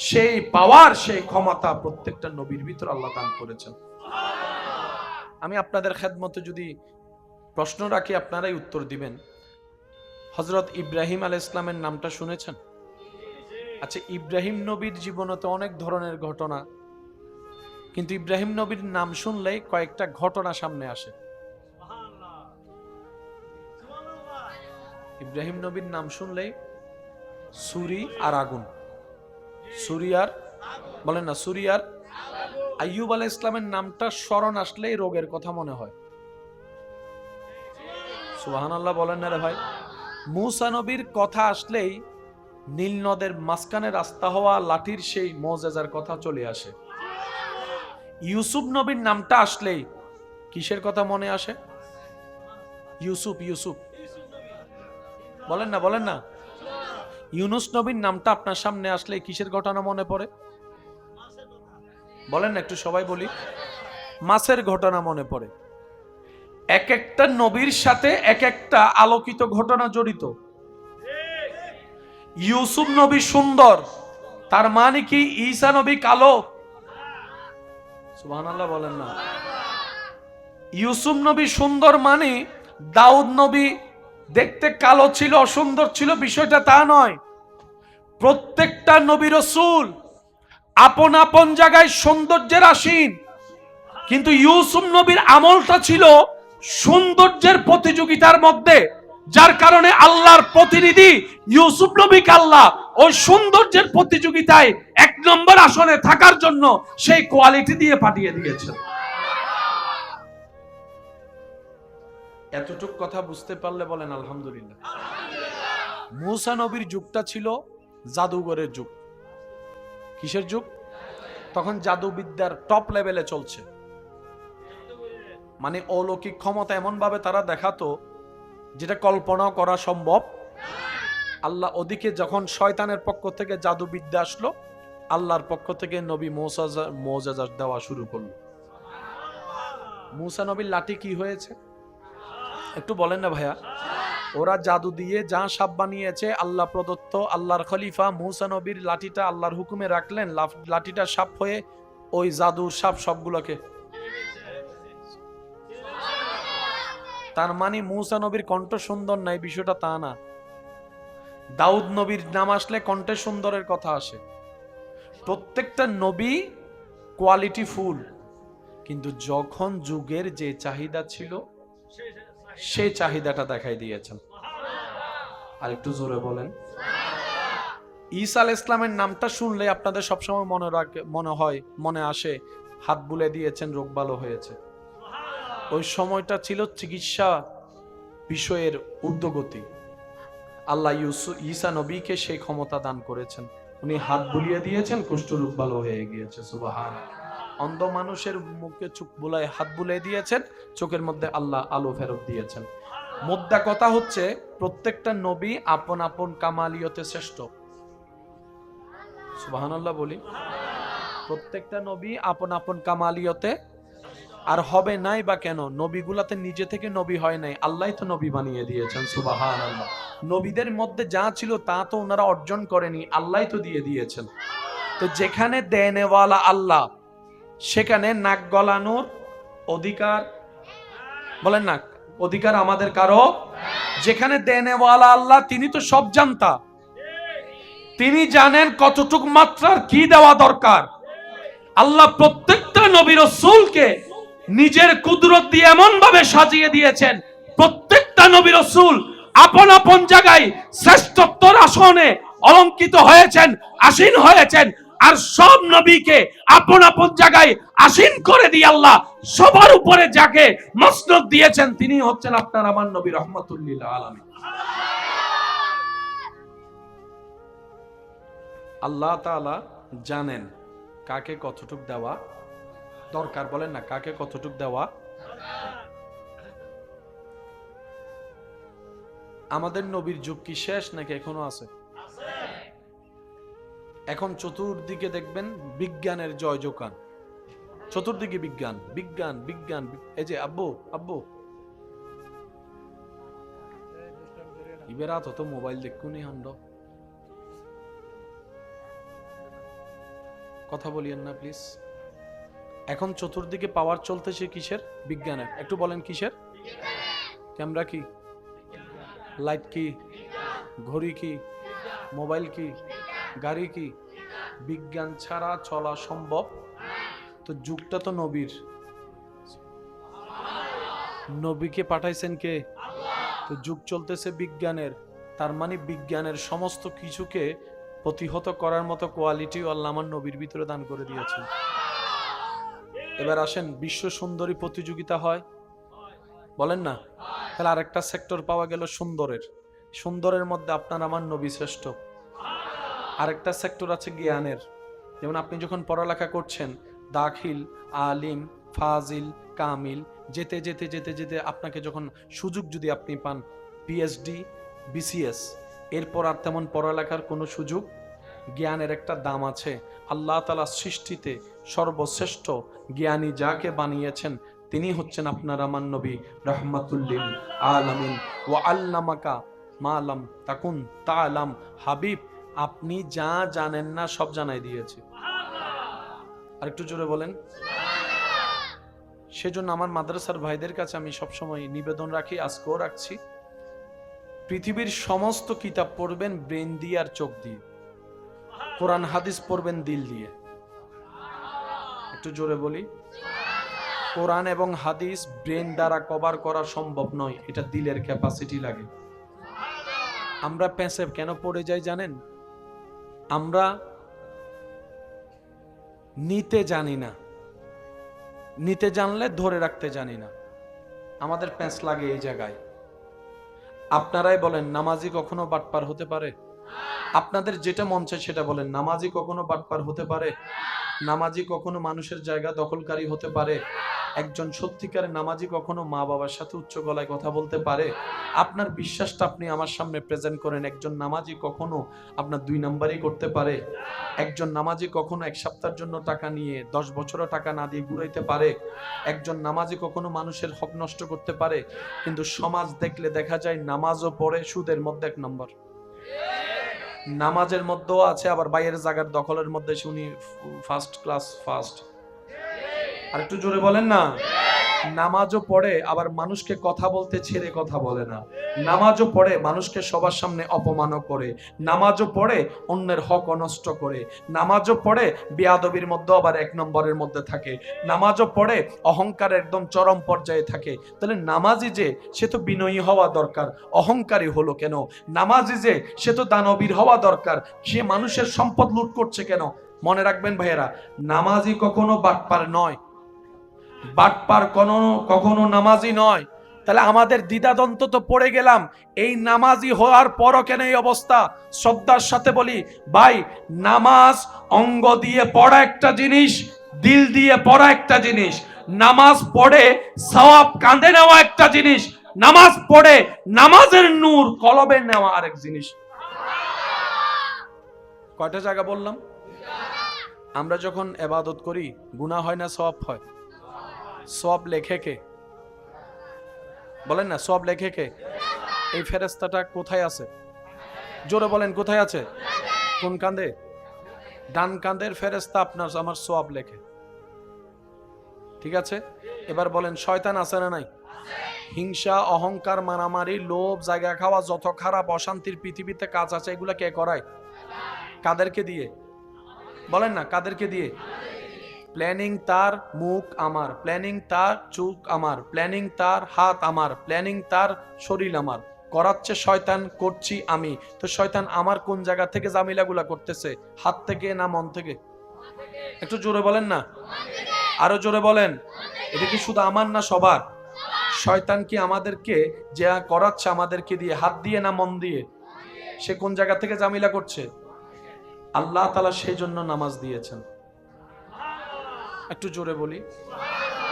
সেই পাওয়ার, সেই ক্ষমতা প্রত্যেকটা নবীর ভিতর আল্লাহ দান করেছেন। আমি আপনাদের খেদমতে যদি প্রশ্ন রাখি, আপনারাই উত্তর দিবেন। হযরত ইব্রাহিম আলাইহিস সালামের নামটা শুনেছেন? আচ্ছা, ইব্রাহিম নবীর জীবনে তো অনেক ধরনের ঘটনা, কিন্তু ইব্রাহিম নবীর নাম শুনলেই কয়েকটা ঘটনা সামনে আসে। ইব্রাহিম নবীর নাম শুনলেই ছুরি আর আগুন, ছুরি আর, বলেন না, ছুরি আর। আইয়ুব আলাইহিস সালামের নামটা স্মরণ আসলেই রোগের কথা মনে হয়। সুবহানাল্লাহ বলেন না রে ভাই। মূসা নবীর কথা আসলেই নীল নদের মাঝখানে রাস্তা হওয়া লাঠির সেই মুজিজার কথা চলে আসে। ইউসুফ নবীর নামটা আসলেই কিসের কথা মনে আসে? ইউসুফ, ইউসুফ বলেন না, বলেন না। ইউনুস নবীর নামটা আপনার সামনে আসলে কিসের ঘটনা মনে পড়ে? বলেন না, একটু সবাই বলি। মাছের ঘটনা মনে পড়ে। এক একটা নবীর সাথে এক একটা আলোকিত ঘটনা জড়িত। ইউসুফ নবী সুন্দর, তার মানে কি ঈসা নবী কালো? সুবহানাল্লাহ বলেন না। ইউসুফ নবী সুন্দর মানে দাউদ নবী দেখতে কালো ছিল, অসুন্দর ছিল, বিষয়টা তা নয়। প্রত্যেকটা নবী রাসূল আপন আপন জায়গায় সৌন্দর্যের আসীন, কিন্তু ইউসুফ নবীর আমলটা ছিল সৌন্দর্যের প্রতিযোগিতার মধ্যে, যার কারণে আল্লাহর প্রতিনিধি ইউসুফ নবীকে আল্লাহ ওই সৌন্দর্যের প্রতিযোগিতায় এক নম্বর আসনে থাকার জন্য সেই কোয়ালিটি দিয়ে পাঠিয়ে দিয়েছেন। এতটুক কথা বুঝতে পারলে বলেন আলহামদুলিল্লাহ। মূসা নবীর যুগটা ছিল জাদুঘরের যুগ। কিসের যুগ? তখন জাদুবিদ্যার টপ লেভেলে চলছে। মানে অলৌকিক ক্ষমতা এমন ভাবে তারা দেখাতো যেটা কল্পনাও করা সম্ভব। আল্লাহ ওদিকে যখন শয়তানের পক্ষ থেকে জাদুবিদ্যা আসলো, আল্লাহর পক্ষ থেকে নবী মুজিজা দেওয়া শুরু করলো। মূসা নবীর লাঠি কি হয়েছে একটু বলেন না ভাইয়া। ওরা জাদু দিয়ে যা সাপ বানিয়েছে, আল্লাহ প্রদত্ত আল্লাহর খলিফা মূসা নবীর লাঠিটা আল্লাহর হুকুমে রাখলেন, লাঠিটা সাপ হয়ে ওই জাদুর সাপ সবগুলোকে। তার মানে মূসা নবীর কণ্ঠ সুন্দর নাই, বিষয়টা তা না। দাউদ নবীর নাম আসলে কণ্ঠে সুন্দরের কথা আসে। প্রত্যেকটা নবী কোয়ালিটি ফুল, কিন্তু যখন যুগের যে চাহিদা ছিল সেই চাহিদাটা দেখাই দিয়েছেন। আর একটু জোরে বলেন। ঈসা আলাইহিস সালামের নামটা শুনলে আপনাদের সবসময় মনে আসে হাত বুলে দিয়েছেন, রোগ ভালো হয়েছে। ওই সময়টা ছিল চিকিৎসা বিষয়ের ঊর্ধ্বগতি। আল্লাহ ঈসা নবীকে সেই ক্ষমতা দান করেছেন। উনি হাত বুলিয়ে দিয়েছেন, কুষ্ঠরোগ ভালো হয়ে গিয়েছে। সুবহানাল্লাহ। অন্ধ মানুষের মুখে চোখ বুলায় হাত বুলিয়ে দিয়েছেন, চোখের মধ্যে আল্লাহ আলো ফেরত দিয়েছেন। মুদ্রা কথা হচ্ছে প্রত্যেকটা নবী আপন আপন কামালিয়তে শ্রেষ্ঠ। সুবহানাল্লাহ বলি। প্রত্যেকটা নবী আপন আপন কামালিয়তে, আর হবে নাই বা কেন? নবীগুলাতে নিজে থেকে নবী হয় নাই, আল্লাহ তো নবী বানিয়ে দিয়েছেন। সুবহানাল্লাহ। নবীদের মধ্যে যা ছিল তা তো ওনারা অর্জন করেনি, আল্লাহ তো দিয়ে দিয়েছেন। তো যেখানে দেনেওয়ালা আল্লাহ, সেখানে নাক গলানোর অধিকার, বলেন না, অধিকার আমাদের কারো? যেখানে দেনেওয়ালা আল্লাহ, তিনি তো সব জানতা, তিনি জানেন কতটুক মাত্রার কি দেওয়া দরকার। আল্লাহ প্রত্যেকটা নবী রাসূলকে নিজের কুদরত দিয়ে এমন ভাবে সাজিয়ে দিয়েছেন, প্রত্যেকটা নবী রাসূল আপন আপন জায়গায় শ্রেষ্ঠত্বর আসনে অলঙ্কিত হয়েছেন, আসীন হয়েছেন। আর সব নবীকে আপন আপন জায়গায় আসীন করে দিয়ে আল্লাহ সবার উপরে যাকে মসনদ দিয়েছেন, তিনি হচ্ছেন আপনার আমার নবী রাহমাতুল লিল আলামিন। আল্লাহ তাআলা জানেন কাকে কতটুক দেওয়া দরকার। বলেন না, কাকে কতটুক দেওয়া। আমাদের নবীর যুগ কি শেষ নাকি এখনো আছে? এখন চতুর্দিকে দেখবেন বিজ্ঞানের জয় জোকান, চতুর্দিকে বিজ্ঞান বিজ্ঞান বিজ্ঞান। এই যে আব্বু আব্বু ইবেরাত হতো মোবাইল দেখুনি হন্ড, কথা বলিয়েন না প্লিজ। এখন চতুর্দিকে পাওয়ার চলতেছে কিসের? বিজ্ঞানের। একটু বলেন কিসের? ক্যামেরা কি, লাইট কি, ঘড়ি কি, মোবাইল কি, গাড়ি কি? বিজ্ঞান ছাড়া চলা সম্ভব? তো যুগটা তো নবীর, নবীকে পাঠাইছেন কে? তো যুগ চলতেছে বিজ্ঞানের, তার মানে বিজ্ঞানের সমস্ত কিছুকে প্রতিহত করার মতো কোয়ালিটি আল্লাহ আমার নবীর ভিতরে দান করে দিয়েছেন। এবার আসেন, বিশ্ব সুন্দরী প্রতিযোগিতা হয়, বলেন না? তাহলে আরেকটা সেক্টর পাওয়া গেল সুন্দরের। সুন্দরের মধ্যে আপনার আমার নবী শ্রেষ্ঠ। আরেকটা সেক্টর আছে জ্ঞানের। যেমন আপনি যখন পড়ালেখা করছেন, দাখিল, আলিম, ফাজিল, কামিল, যেতে যেতে যেতে যেতে আপনাকে যখন সুযোগ যদি আপনি পান পিএইচডি, বিসিএস, এরপর আর তেমন পড়ালেখার কোনো সুযোগ। জ্ঞানের একটা দাম আছে। আল্লাহ তাআলা সৃষ্টিতে সর্বশ্রেষ্ঠ জ্ঞানী যাকে বানিয়েছেন, তিনি হচ্ছেন আপনার আমার নবী রাহমাতুল লিল আলামিন। ওয়া আল্লামাকা মা লাম তাকুন তাআলাম। হাবিব, আপনি যা জানেন না সব জানাই দিয়েছে। আর একটু জোরে বলেন। সেজন্য আমার মাদ্রাসার ভাইদের কাছে আমি সবসময় নিবেদন রাখি, আজকেও রাখছি, পৃথিবীর সমস্ত কিতাব পড়বেন ব্রেন দিয়ে আর চোখ দিয়ে, কোরআন হাদিস পড়বেন দিল দিয়ে। একটু জোরে বলি। কোরআন এবং হাদিস ব্রেন দ্বারা কভার করা সম্ভব নয়, এটা দিলের ক্যাপাসিটি লাগে। আমরা প্যাঁচে কেন পড়ে যাই জানেন? আমরা নিতে জানি না, নিতে জানলে ধরে রাখতে জানি না, আমাদের প্যাঁচ লাগে এই জায়গায়। আপনারাই বলেন, নামাজি কখনো বাটপার হতে পারে? আপনাদের যেটা মন চায় সেটা বলেন। নামাজি কখনো বাটপার হতে পারে? নামাজি কখনো মানুষের জায়গা দখলকারী হতে পারে? একজন সত্যিকারের নামাজি কখনো মা বাবার সাথে উচ্চ গলায় কথা বলতে পারে? আপনার বিশ্বাসটা আপনি আমার সামনে প্রেজেন্ট করেন। একজন নামাজি কখনো আপনার 2 নাম্বারই করতে পারে? একজন নামাজি কখনো 1 সপ্তাহের জন্য টাকা নিয়ে 10 বছরও টাকা না দিয়ে ঘুরাইতে পারে? একজন নামাজি কখনো মানুষের হক নষ্ট করতে পারে? কিন্তু সমাজ দেখলে দেখা যায় নামাজও পড়ে, সুদের মধ্যে 1 নম্বর, নামাজের মধ্যেও আছে, আবার বাইরের জায়গার দখলের মধ্যে উনি ফার্স্ট ক্লাস ফার্স্ট। আর একটু জোরে বলেন না। নামাজও পড়ে, আবার মানুষকে কথা বলতে ছেড়ে কথা বলে না। নামাজও পড়ে, মানুষকে সবার সামনে অপমানও করে। নামাজও পড়ে, অন্যের হক নষ্ট করে। নামাজও পড়ে, বেয়াদবির মধ্যে আবার 1 নম্বরের মধ্যে থাকে। নামাজও পড়ে, অহংকার একদম চরম পর্যায়ে থাকে। তাহলে নামাজি যে, সে তো বিনয়ী হওয়া দরকার, অহংকারী হলো কেন? নামাজি যে, সে তো দানবীর হওয়া দরকার, সে মানুষের সম্পদ লুট করছে কেন? মনে রাখবেন ভাইয়েরা, নামাজি কখনো বাটপার নয়, বাটপার কখনো নামাজি নয়। তাহলে আমাদের দ্বিধাদ্বন্দ্ব তো পড়ে গেলাম, এই নামাজি হওয়ার পরও কেন এই অবস্থা? শ্রদ্ধার সাথে বলি ভাই, নামাজ অঙ্গ দিয়ে পড়া একটা জিনিস, দিল দিয়ে পড়া একটা জিনিস। নামাজ পড়ে সওয়াব কাঁধে নেওয়া একটা জিনিস, নামাজ পড়ে নামাজের নূর কলবে নেওয়া আরেক জিনিস। কয়টা জায়গা বললাম? আমরা যখন ইবাদত করি গুনাহ হয় না সওয়াব হয়? সওয়াব লেখে কে? বলেন না, সওয়াব লেখে কে? এই ফেরেশতাটা কোথায় আছে? জোরে বলেন, কোথায় আছে? কোন কাঁধে? ডান কাঁধের ফেরেশতা আপনার আমার সওয়াব লেখে। ঠিক আছে, এবার বলেন শয়তান আছে না নাই? হিংসা, অহংকার, মারামারি, লোভ, জায়গা খাওয়া, যত খারাপ অশান্তির পৃথিবীতে কাজ আছে এগুলা কে করায়? কাদেরকে দিয়ে? বলেন না, কাদেরকে দিয়ে? প্ল্যানিং তার মুখ আমার, প্ল্যানিং তার চোখ আমার, প্ল্যানিং তার হাত আমার, প্ল্যানিং তার শরীর আমার। করাচ্ছে শয়তান, করছি আমি। তো শয়তান আমার কোন জায়গা থেকে জামিলাগুলা করতেছে? হাত থেকে না মন থেকে? একটু জোরে বলেন না, আরো জোরে বলেন। এটা কি শুধু আমার না সবার? শয়তান কি আমাদেরকে যা করাচ্ছে আমাদেরকে দিয়ে হাত দিয়ে না মন দিয়ে? সে কোন জায়গা থেকে জামিলা করছে? আল্লাহ তাআলা সেই জন্য নামাজ দিয়েছেন। একটু জোরে বলি।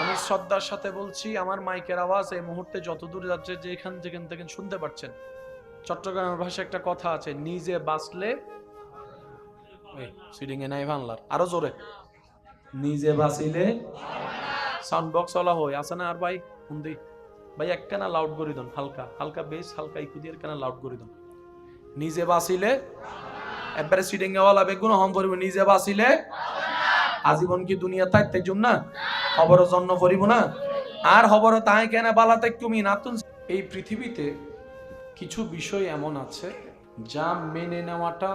আমি শ্রদ্ধার সাথে বলছি, আমার মাইকের আওয়াজ এই মুহূর্তে যত দূর যাচ্ছে, যেখান থেকে শুনতে পাচ্ছেন। চট্টগ্রামের ভাষায় একটা কথা আছে, নিজে বাঁচলে সিডিং এ নাই বাংলার, আরো জোরে, নিজে বাঁচিলে সাউন্ড বক্স ওলা হয় আছে না? আর ভাই হুন্দি ভাই একখানা লাউড করে দেন, হালকা হালকা বেস, হালকা ইকুদিয়ার একখানা লাউড করে দেন। নিজে বাঁচিলে একবারে সিডিং এ ওলা বেগুন হম করিব, নিজে বাঁচিলে আজীবন কি দুনিয়া থাকতে জুম না খবর জন্য করিব না, আর খবর তাই কেন বালাতে তুমি নাতুন। এই পৃথিবীতে কিছু বিষয় এমন আছে যা মেনে নেওয়াটা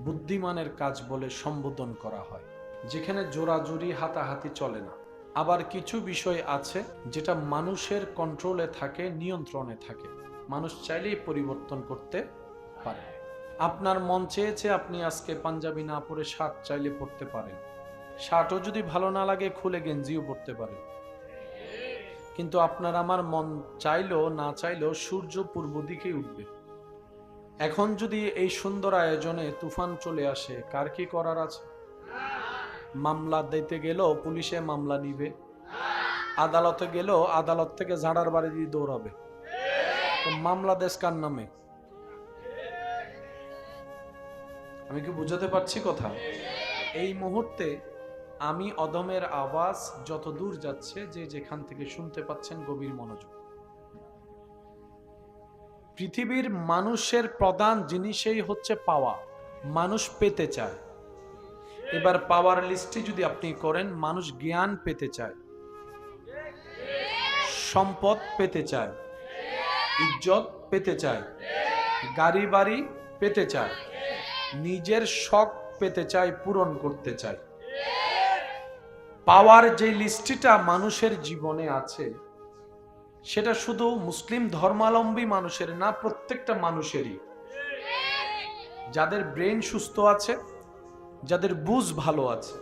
বুদ্ধিমানের কাজ বলে সম্বোধন করা হয়, যেখানে জোরাজুরি হাতাহাতি চলে না। আবার কিছু বিষয় আছে যেটা মানুষের কন্ট্রোলে থাকে, নিয়ন্ত্রণে থাকে, মানুষ চাইলেই পরিবর্তন করতে পারে। আপনার মন চেয়েছে আপনি আজকে পাঞ্জাবি না পরে শার্ট চাইলে পরতে পারেন, শার্টও যদি ভালো না লাগে খুলে গেঞ্জিও পরতে পারেন। কিন্তু আপনার আমার মন চাইলেও না চাইলেও সূর্য পূর্ব দিকে উঠবে। এখন যদি এই সুন্দর আয়োজনে তুফান চলে আসে, কার কি করার আছে? মামলা দিতে গেলেও পুলিশে মামলা নিবে, আদালতে গেলেও আদালত থেকে ঝাড়ার বাড়ি দিয়ে দৌড়াবে। তো মামলা দেশ কার নামে? আমি কি বুঝাতে পারছি কথা? এই মুহূর্তে আমি অদমের আওয়াজ যত দূর যাচ্ছে, যে যেখান থেকে শুনতে পাচ্ছেন গভীর মনোযোগ। পৃথিবীর মানুষের প্রধান জিনিসই হচ্ছে পাওয়া। মানুষ পেতে চায়। এবার পাওয়ার লিস্টে যদি আপনি করেন, মানুষ জ্ঞান পেতে চায়, সম্পদ পেতে চায়, ইজ্জত পেতে চায়, গাড়ি বাড়ি পেতে চায়, নিজের শখ পেতে চায়, পূরণ করতে চায়। পাওয়ার যে লিস্টটা মানুষের জীবনে আছে, সেটা শুধু মুসলিম ধর্মাবলম্বী মানুষের না, প্রত্যেকটা মানুষেরই। যাদের ব্রেন সুস্থ আছে, যাদের বুঝ ভালো আছে।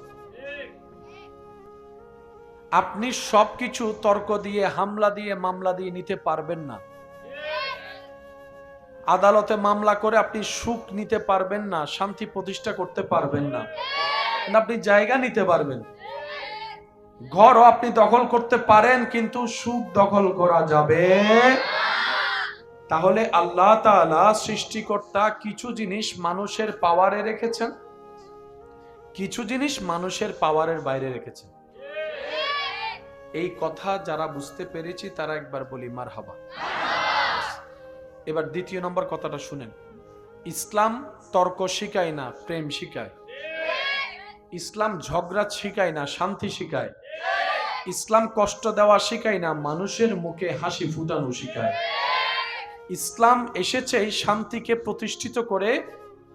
আপনি সবকিছু তর্ক দিয়ে, হামলা দিয়ে, মামলা দিয়ে নিতে পারবেন না। আদালতে মামলা করে আপনি সুখ নিতে পারবেন না, শান্তি প্রতিষ্ঠা করতে পারবেন না। আপনি জায়গা নিতে পারবেন, ঘরও আপনি দখল করতে পারেন, কিন্তু সুখ দখল করা যাবে। তাহলে আল্লাহ তাআলা সৃষ্টিকর্তা কিছু জিনিস মানুষের পাওয়ারে রেখেছেন, কিছু জিনিস মানুষের পাওয়ারের বাইরে রেখেছেন। এই কথা যারা বুঝতে পেরেছি তারা একবার বলি মারহাবা। এবার দ্বিতীয় নম্বর কথাটা শুনেন। ইসলাম তর্ক শিখায় না, প্রেম শিখায়। ইসলাম ঝগড়া শিখায় না, শান্তি শিখায়। ইসলাম কষ্ট দেওয়া শিখায় না, মানুষের মুখে হাসি ফুটানো শিখায়। ইসলাম এসেছে শান্তিকে প্রতিষ্ঠিত করে,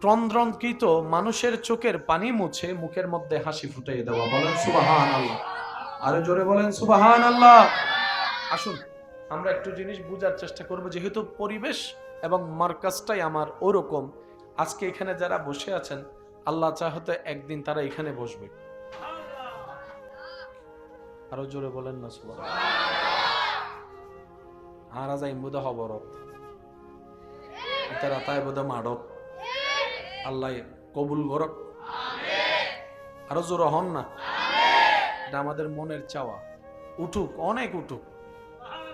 ক্রন্দনকৃত মানুষের চোখের পানি মুছে মুখের মধ্যে হাসি ফুটিয়ে দেওয়া। বলেন সুবহানাল্লাহ, আরো জোরে বলেন সুবহানাল্লাহ। আসুন আমরা একটু জিনিস বোঝার চেষ্টা করব, যেহেতু পরিবেশ এবং মার্কাজটাই আমার ওরকম। আজকে এখানে যারা বসে আছেন, আল্লাহ চাহতে একদিন তারা এখানে বসবে। আরো জোরে বলেন না সুবহানাল্লাহ, হারা যাই বোধ খবরত তারা তাই বোধ মাডত আল্লাহ কবুল করক আরো জোর হন না। এটা আমাদের মনের চাওয়া। উঠুক, অনেক উঠুক,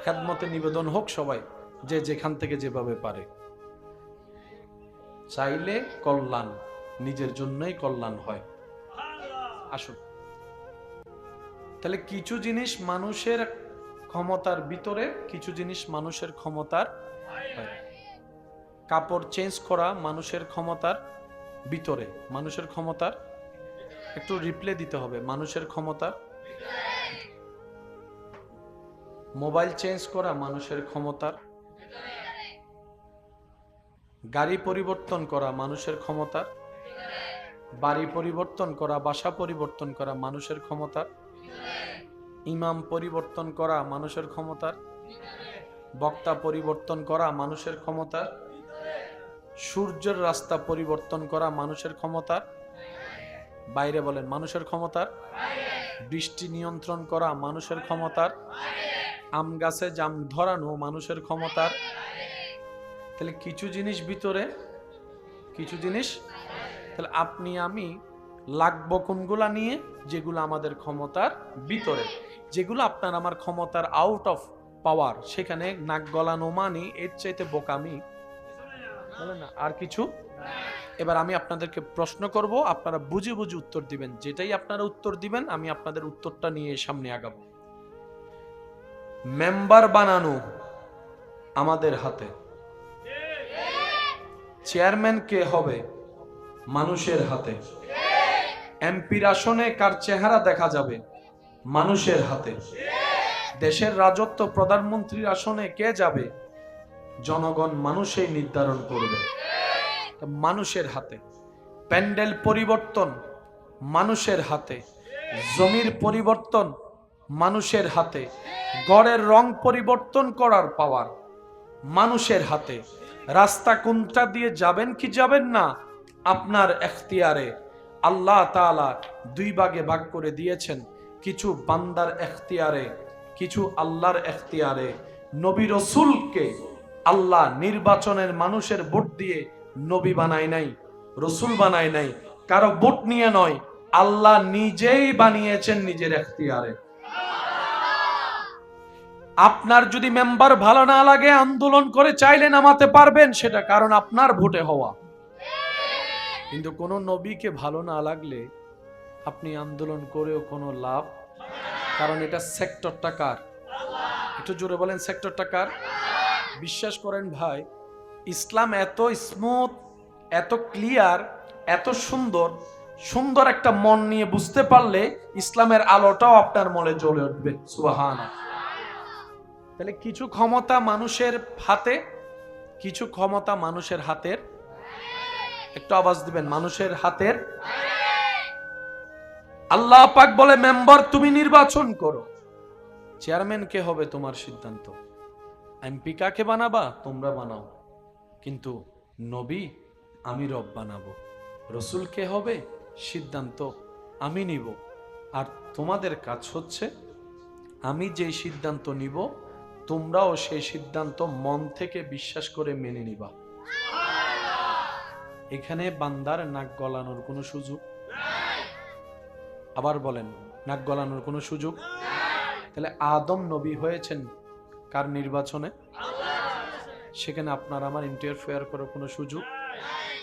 খেদমতে নিবেদন হোক সবাই, যে যেখান থেকে যেভাবে পারে। চাইলে কল্যাণ নিজের জন্যই কল্যাণ হয়। আসুন, তাহলে কিছু জিনিস মানুষের ক্ষমতার ভিতরে, কিছু জিনিস মানুষের ক্ষমতার বাইরে। কাপড় চেঞ্জ করা মানুষের ক্ষমতার ভিতরে, মানুষের ক্ষমতার, একটু রিপ্লে দিতে হবে, মানুষের ক্ষমতার। মোবাইল চেঞ্জ করা মানুষের ক্ষমতার। গাড়ি পরিবর্তন করা মানুষের ক্ষমতার। বাড়ি পরিবর্তন করা, বাসা পরিবর্তন করা মানুষের ক্ষমতার। ইমাম পরিবর্তন করা মানুষের ক্ষমতার। বক্তা পরিবর্তন করা মানুষের ক্ষমতার। সূর্যের রাস্তা পরিবর্তন করা মানুষের ক্ষমতার বাইরে। বলেন, মানুষের ক্ষমতার। বৃষ্টি নিয়ন্ত্রণ করা মানুষের ক্ষমতার। আম গাছে জাম ধরানো মানুষের ক্ষমতার। তাহলে কিছু জিনিস ভিতরে, কিছু জিনিস। তাহলে আপনি আমি লাগবো কোনগুলা নিয়ে? যেগুলো আমাদের ক্ষমতার ভিতরে, যেগুলো আপনার আমার ক্ষমতার আউট অফ পাওয়ার, সেখানে নাক গলানো মানি এর চাইতে বোকামি বলে না আর কিছু। এবার আমি আপনাদেরকে প্রশ্ন করব, আপনারা বুঝে বুঝে উত্তর দিবেন। যেটাই আপনারা উত্তর দিবেন আমি আপনাদের উত্তরটা নিয়ে সামনে আগাবো। মেম্বার বানানো আমাদের হাতে। চেয়ারম্যান কে হবে? মানুষের হাতে। এমপির আসনে কার চেহারা দেখা যাবে? মানুষের হাতে। দেশের রাজত্ব প্রধানমন্ত্রীর আসনে কে যাবে? জনগণ মানুষই নির্ধারণ করবে, মানুষের হাতে। প্যান্ডেল পরিবর্তন মানুষের হাতে। জমির পরিবর্তন মানুষের হাতে। ঘরের রং পরিবর্তন করার পাওয়ার মানুষের হাতে। রাস্তা কোনটা দিয়ে যাবেন কি যাবেন না আপনার এখতিয়ারে। আল্লাহ তাআলা দুই ভাগে ভাগ করে দিয়েছেন, কিছু বান্দার এখতিয়ারে, কিছু আল্লাহর এখতিয়ারে। নবী রাসূলকে আল্লাহ নির্বাচনের মানুষের ভোট দিয়ে নবী বানায় নাই, রাসূল বানায় নাই, কারো ভোট নিয়ে নয়, আল্লাহ নিজেই বানিয়েছেন নিজের এখতিয়ারে। আপনার যদি মেম্বার ভালো না লাগে আন্দোলন করে চাইলে নামাতে পারবেন, সেটা কারণ আপনার ভোটে হওয়া। কিন্তু কোন নবীকে ভালো না লাগলে আপনি আন্দোলন করেও কোনো লাভ, কারণ এটা সেক্টরটা কার? একটু জোরে বলেন, সেক্টরটা কার? বিশ্বাস করেন ভাই, ইসলাম এত স্মুথ, এত ক্লিয়ার, এত সুন্দর। সুন্দর একটা মন নিয়ে বুঝতে পারলে ইসলামের আলোটাও আপনার মনে জ্বলে উঠবে। সুবহানাল্লাহ। তাহলে কিছু ক্ষমতা মানুষের হাতে, কিছু ক্ষমতা মানুষের হাতের। একটু আওয়াজ দিবেন, মানুষের হাতের। আল্লাহ পাক বলে, মেম্বার তুমি নির্বাচন করো। চেয়ারম্যান কে হবে তোমার সিদ্ধান্ত। এমপি কাকে বানাবা তোমরা বানাও, কিন্তু নবী আমি রব বানাবো। রসুল কে হবে সিদ্ধান্ত আমি নিব। আর তোমাদের কাজ হচ্ছে আমি যে সিদ্ধান্ত নিব তোমরাও সেই সিদ্ধান্ত মন থেকে বিশ্বাস করে মেনে নিবা। এখানে বান্দার নাক গলানোর কোনো সুযোগ নাই। আবার বলেন, নাক গলানোর কোনো সুযোগ নাই। তাহলে আদম নবী হয়েছেন কার নির্বাচনে? সেখানে আপনার আমার ইন্টারফেয়ার করার কোনো সুযোগ নাই।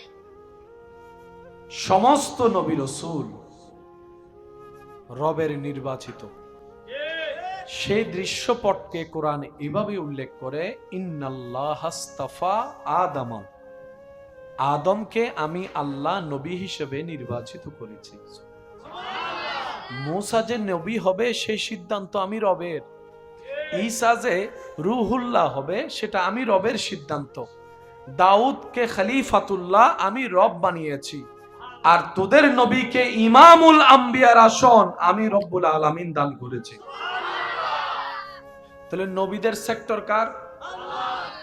সমস্ত নবী রাসূল রবের নির্বাচিত। সেই দৃশ্যপটকে কোরআন এভাবে উল্লেখ করে, ইন্নাল্লাহাস্তাফা আদম, আদমকে আমি আল্লাহ নবী হিসেবে নির্বাচিত করেছি। মুসা যে নবী হবে সেই সিদ্ধান্ত আমি রবের। ঈসা যে রুহুল্লাহ হবে সেটা আমি রবের সিদ্ধান্ত। দাউদকে খলিফাতুল্লাহ আমি রব বানিয়েছি। আর তোদের নবীকে ইমামুল আম্বিয়ার আসন আমি রব্বুল আলামিন দান করেছি। তাহলে নবীদের সেক্টর কার?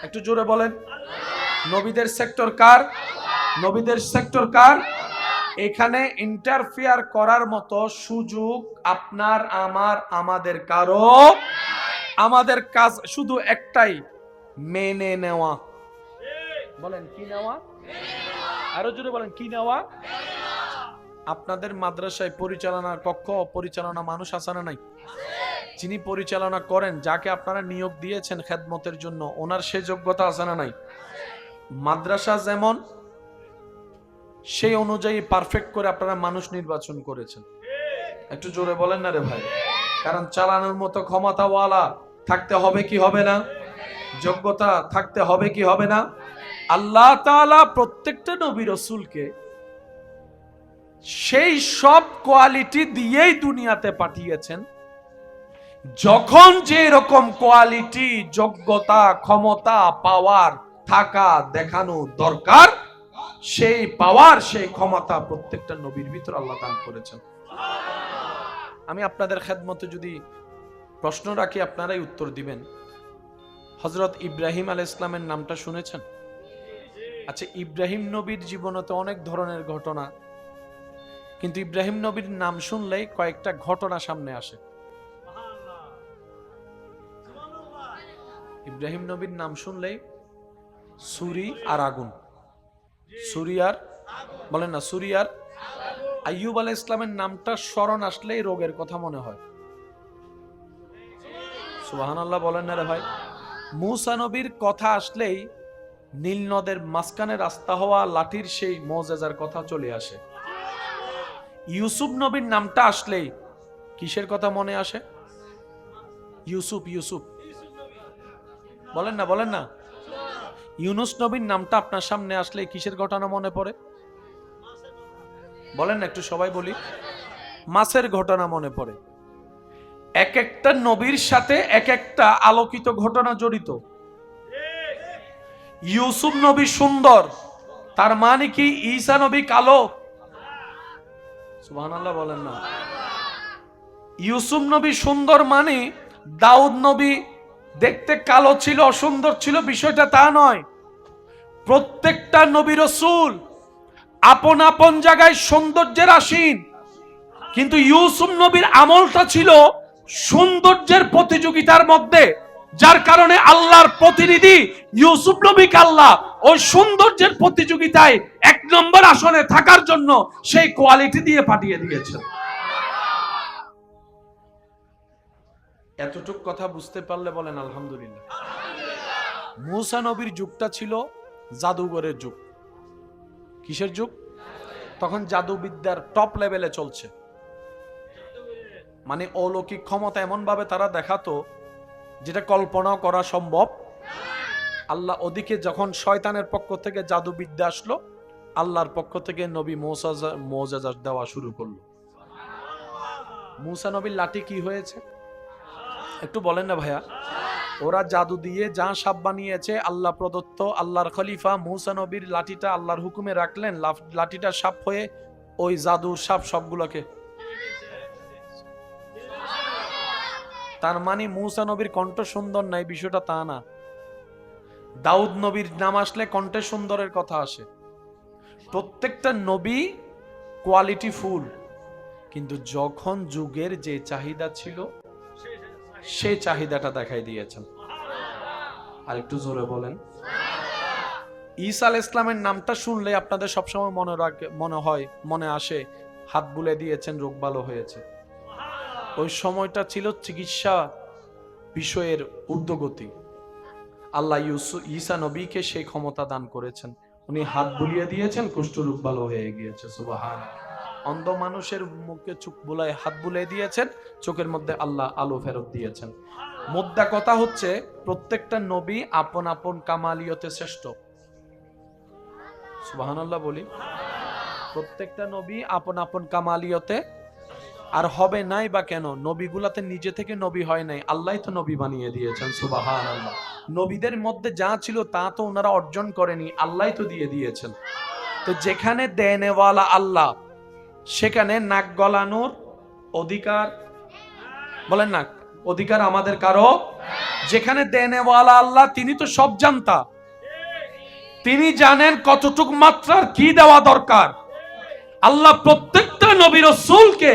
একটু জোরে বলেন, নবীদের সেক্টর কার? নবীদের সেক্টর কার? এখানে ইন্টারফেয়ার করার মতো সুযোগ আপনার আমার আমাদের কারো। আমাদের কাজ শুধু একটাই, মেনে নেওয়া। বলেন কি নেওয়া? আরো জোরে বলেন কি নেওয়া? আপনাদের মাদ্রাসায় পরিচালনার কক্ষ, পরিচালনা মানুষ আছে না নাই? যিনি পরিচালনা করেন, যাকে আপনারা নিয়োগ দিয়েছেন খেদমতের জন্য, ওনার সে যোগ্যতা আছে না নাই? মাদ্রাসা যেমন সেই অনুযায়ী পারফেক্ট করে আপনারা মানুষ নির্বাচন করেছেন। একটু জোরে বলেন না রে ভাই। কারণ চালানোর মতো ক্ষমতাওয়ালা থাকতে হবে কি হবে না? যোগ্যতা থাকতে হবে কি হবে না? আল্লাহ তাআলা প্রত্যেকটা নবী রাসূলকে সেই সব কোয়ালিটি দিয়েই দুনিয়াতে পাঠিয়েছেন, যখন যে রকম কোয়ালিটি, যোগ্যতা, ক্ষমতা, পাওয়ার থাকা দেখানো দরকার, সেই পাওয়ার, সেই ক্ষমতা প্রত্যেকটা নবীর ভিতর আল্লাহ দান করেছেন। আমি আপনাদের খেদমতে যদি প্রশ্ন রাখি, আপনারাই উত্তর দিবেন। হযরত ইব্রাহিম আলাইহিস সালামের নামটা শুনেছেন? আচ্ছা, ইব্রাহিম নবীর জীবনে তো অনেক ধরনের ঘটনা, কিন্তু ইব্রাহিম নবীর নাম শুনলেই কয়েকটা ঘটনা সামনে আসে। ইব্রাহিম নবীর নাম শুনলেই ছুরি আর আগুন, ছুরি আর, বলেন না, ছুরি আর। আইয়ুব আলাইহিস সালামের নামটা স্মরণ আসলেই রোগের কথা মনে হয়। সুবহানাল্লাহ বলেন না রে ভাই। মূসা নবীর কথা আসলেই নীল নদের মাঝখানে রাস্তা হওয়া লাঠির সেই মুজিজার কথা চলে আসে। ইউসুফ নবীর নামটা আসলেই কিসের কথা মনে আসে? ইউসুফ, ইউসুফ বলেন না, বলেন না। ইউনুস নবীর নামটা আপনার সামনে আসলে কিসের ঘটনা মনে পড়ে? বলেন না, একটু সবাই বলি। মাছের ঘটনা মনে পড়ে। এক একটা নবীর সাথে এক একটা আলোকিত ঘটনা জড়িত। ইউসুফ নবী সুন্দর, তার মানে কি ঈসা নবী কালো? সুবহানাল্লাহ বলেন না। ইউসুফ নবী সুন্দর মানে দাউদ নবী দেখতে কালো ছিল, অসুন্দর ছিল, বিষয়টা তা নয়। প্রত্যেকটা নবী রাসূল আপন আপন জায়গায় সৌন্দর্যের আসীন, কিন্তু ইউসুফ নবীর আমলটা ছিল সৌন্দর্যের প্রতিযোগিতার মধ্যে, যার কারণে আল্লাহর প্রতিনিধি ইউসুফ নবীকে আল্লাহ ওই সৌন্দর্যের প্রতিযোগিতায় 1 নম্বর আসনে থাকার জন্য সেই কোয়ালিটি দিয়ে পাঠিয়ে দিয়েছেন। এতটুক কথা বুঝতে পারলে বলেন আলহামদুলিল্লাহ। মূসা নবীর যুগটা ছিল জাদুঘরের যুগ। কিসের যুগ? তখন জাদুবিদ্যার টপ লেভেলে চলছে। মানে অলৌকিক ক্ষমতা এমন ভাবে তারা দেখাতো যেটা কল্পনা করা সম্ভব। আল্লাহ ওদিকে যখন শয়তানের পক্ষ থেকে জাদুবিদ্যা আসলো, আল্লাহর পক্ষ থেকে নবী মুজিজা দেওয়া শুরু করলো। মূসা নবীর লাঠি কি হয়েছে একটু বলেন না ভাইয়া? ওরা জাদু দিয়ে যা সাপ বানিয়েছে, আল্লাহ প্রদত্ত, আল্লাহর খলিফা মূসা নবীর লাঠিটা আল্লাহর হুকুমে রাখলেন, লাঠিটা সাপ হয়ে ওই জাদুর সাপ সবগুলোকে। তার মানে মূসা নবীর কণ্ঠ সুন্দর নাই, বিষয়টা তা না। দাউদ নবীর নাম আসলে কণ্ঠে সুন্দরের কথা আসে। প্রত্যেকটা নবী কোয়ালিটি ফুল, কিন্তু যখন যুগের যে চাহিদা ছিল সেই চাহিদাটা দেখাই দিয়েছেন। আর একটু জোরে বলেন। ঈসা আলাইহিস সালামের নামটা শুনলে আপনাদের সবসময় মনে আসে হাত বুলে দিয়েছেন, রোগ ভালো হয়েছে। ওই সময়টা ছিল চিকিৎসা বিষয়ের ঊর্ধ্বগতি। আল্লাহ ঈসা নবীকে সেই ক্ষমতা দান করেছেন। উনি হাত বুলিয়ে দিয়েছেন, কুষ্ঠরোগ ভালো হয়ে গিয়েছে। সুবহানাল্লাহ। অন্ধ মানুষের মুখে চোখ বুলায় হাত বুলিয়ে দিয়েছেন, চোখের মধ্যে আল্লাহ আলো ফেরত দিয়েছেন। মুদ্রা কথা হচ্ছে প্রত্যেকটা নবী আপন আপন কামালিয়তে শ্রেষ্ঠ। সুবহানাল্লাহ বলি। প্রত্যেকটা নবী আপন আপন কামালিয়তে, আর হবে নাই বা কেন? নবীগুলাতে নিজে থেকে নবী হয় নাই, আল্লাহই তো নবী বানিয়ে দিয়েছেন। সুবহানাল্লাহ। নবীদের মধ্যে যা ছিল তা তো ওনারা অর্জন করেনি, আল্লাহই তো দিয়ে দিয়েছেন। তো যেখানে দেনেওয়ালা আল্লাহ, সেখানে নাক গলানোর অধিকার, বলেন না, অধিকার আমাদের কারো? যেখানে দেনেওয়ালা আল্লাহ, তিনি তো সব জানতা, তিনি জানেন কতটুক মাত্রার কি দেওয়া দরকার। আল্লাহ প্রত্যেকটা নবী রাসূলকে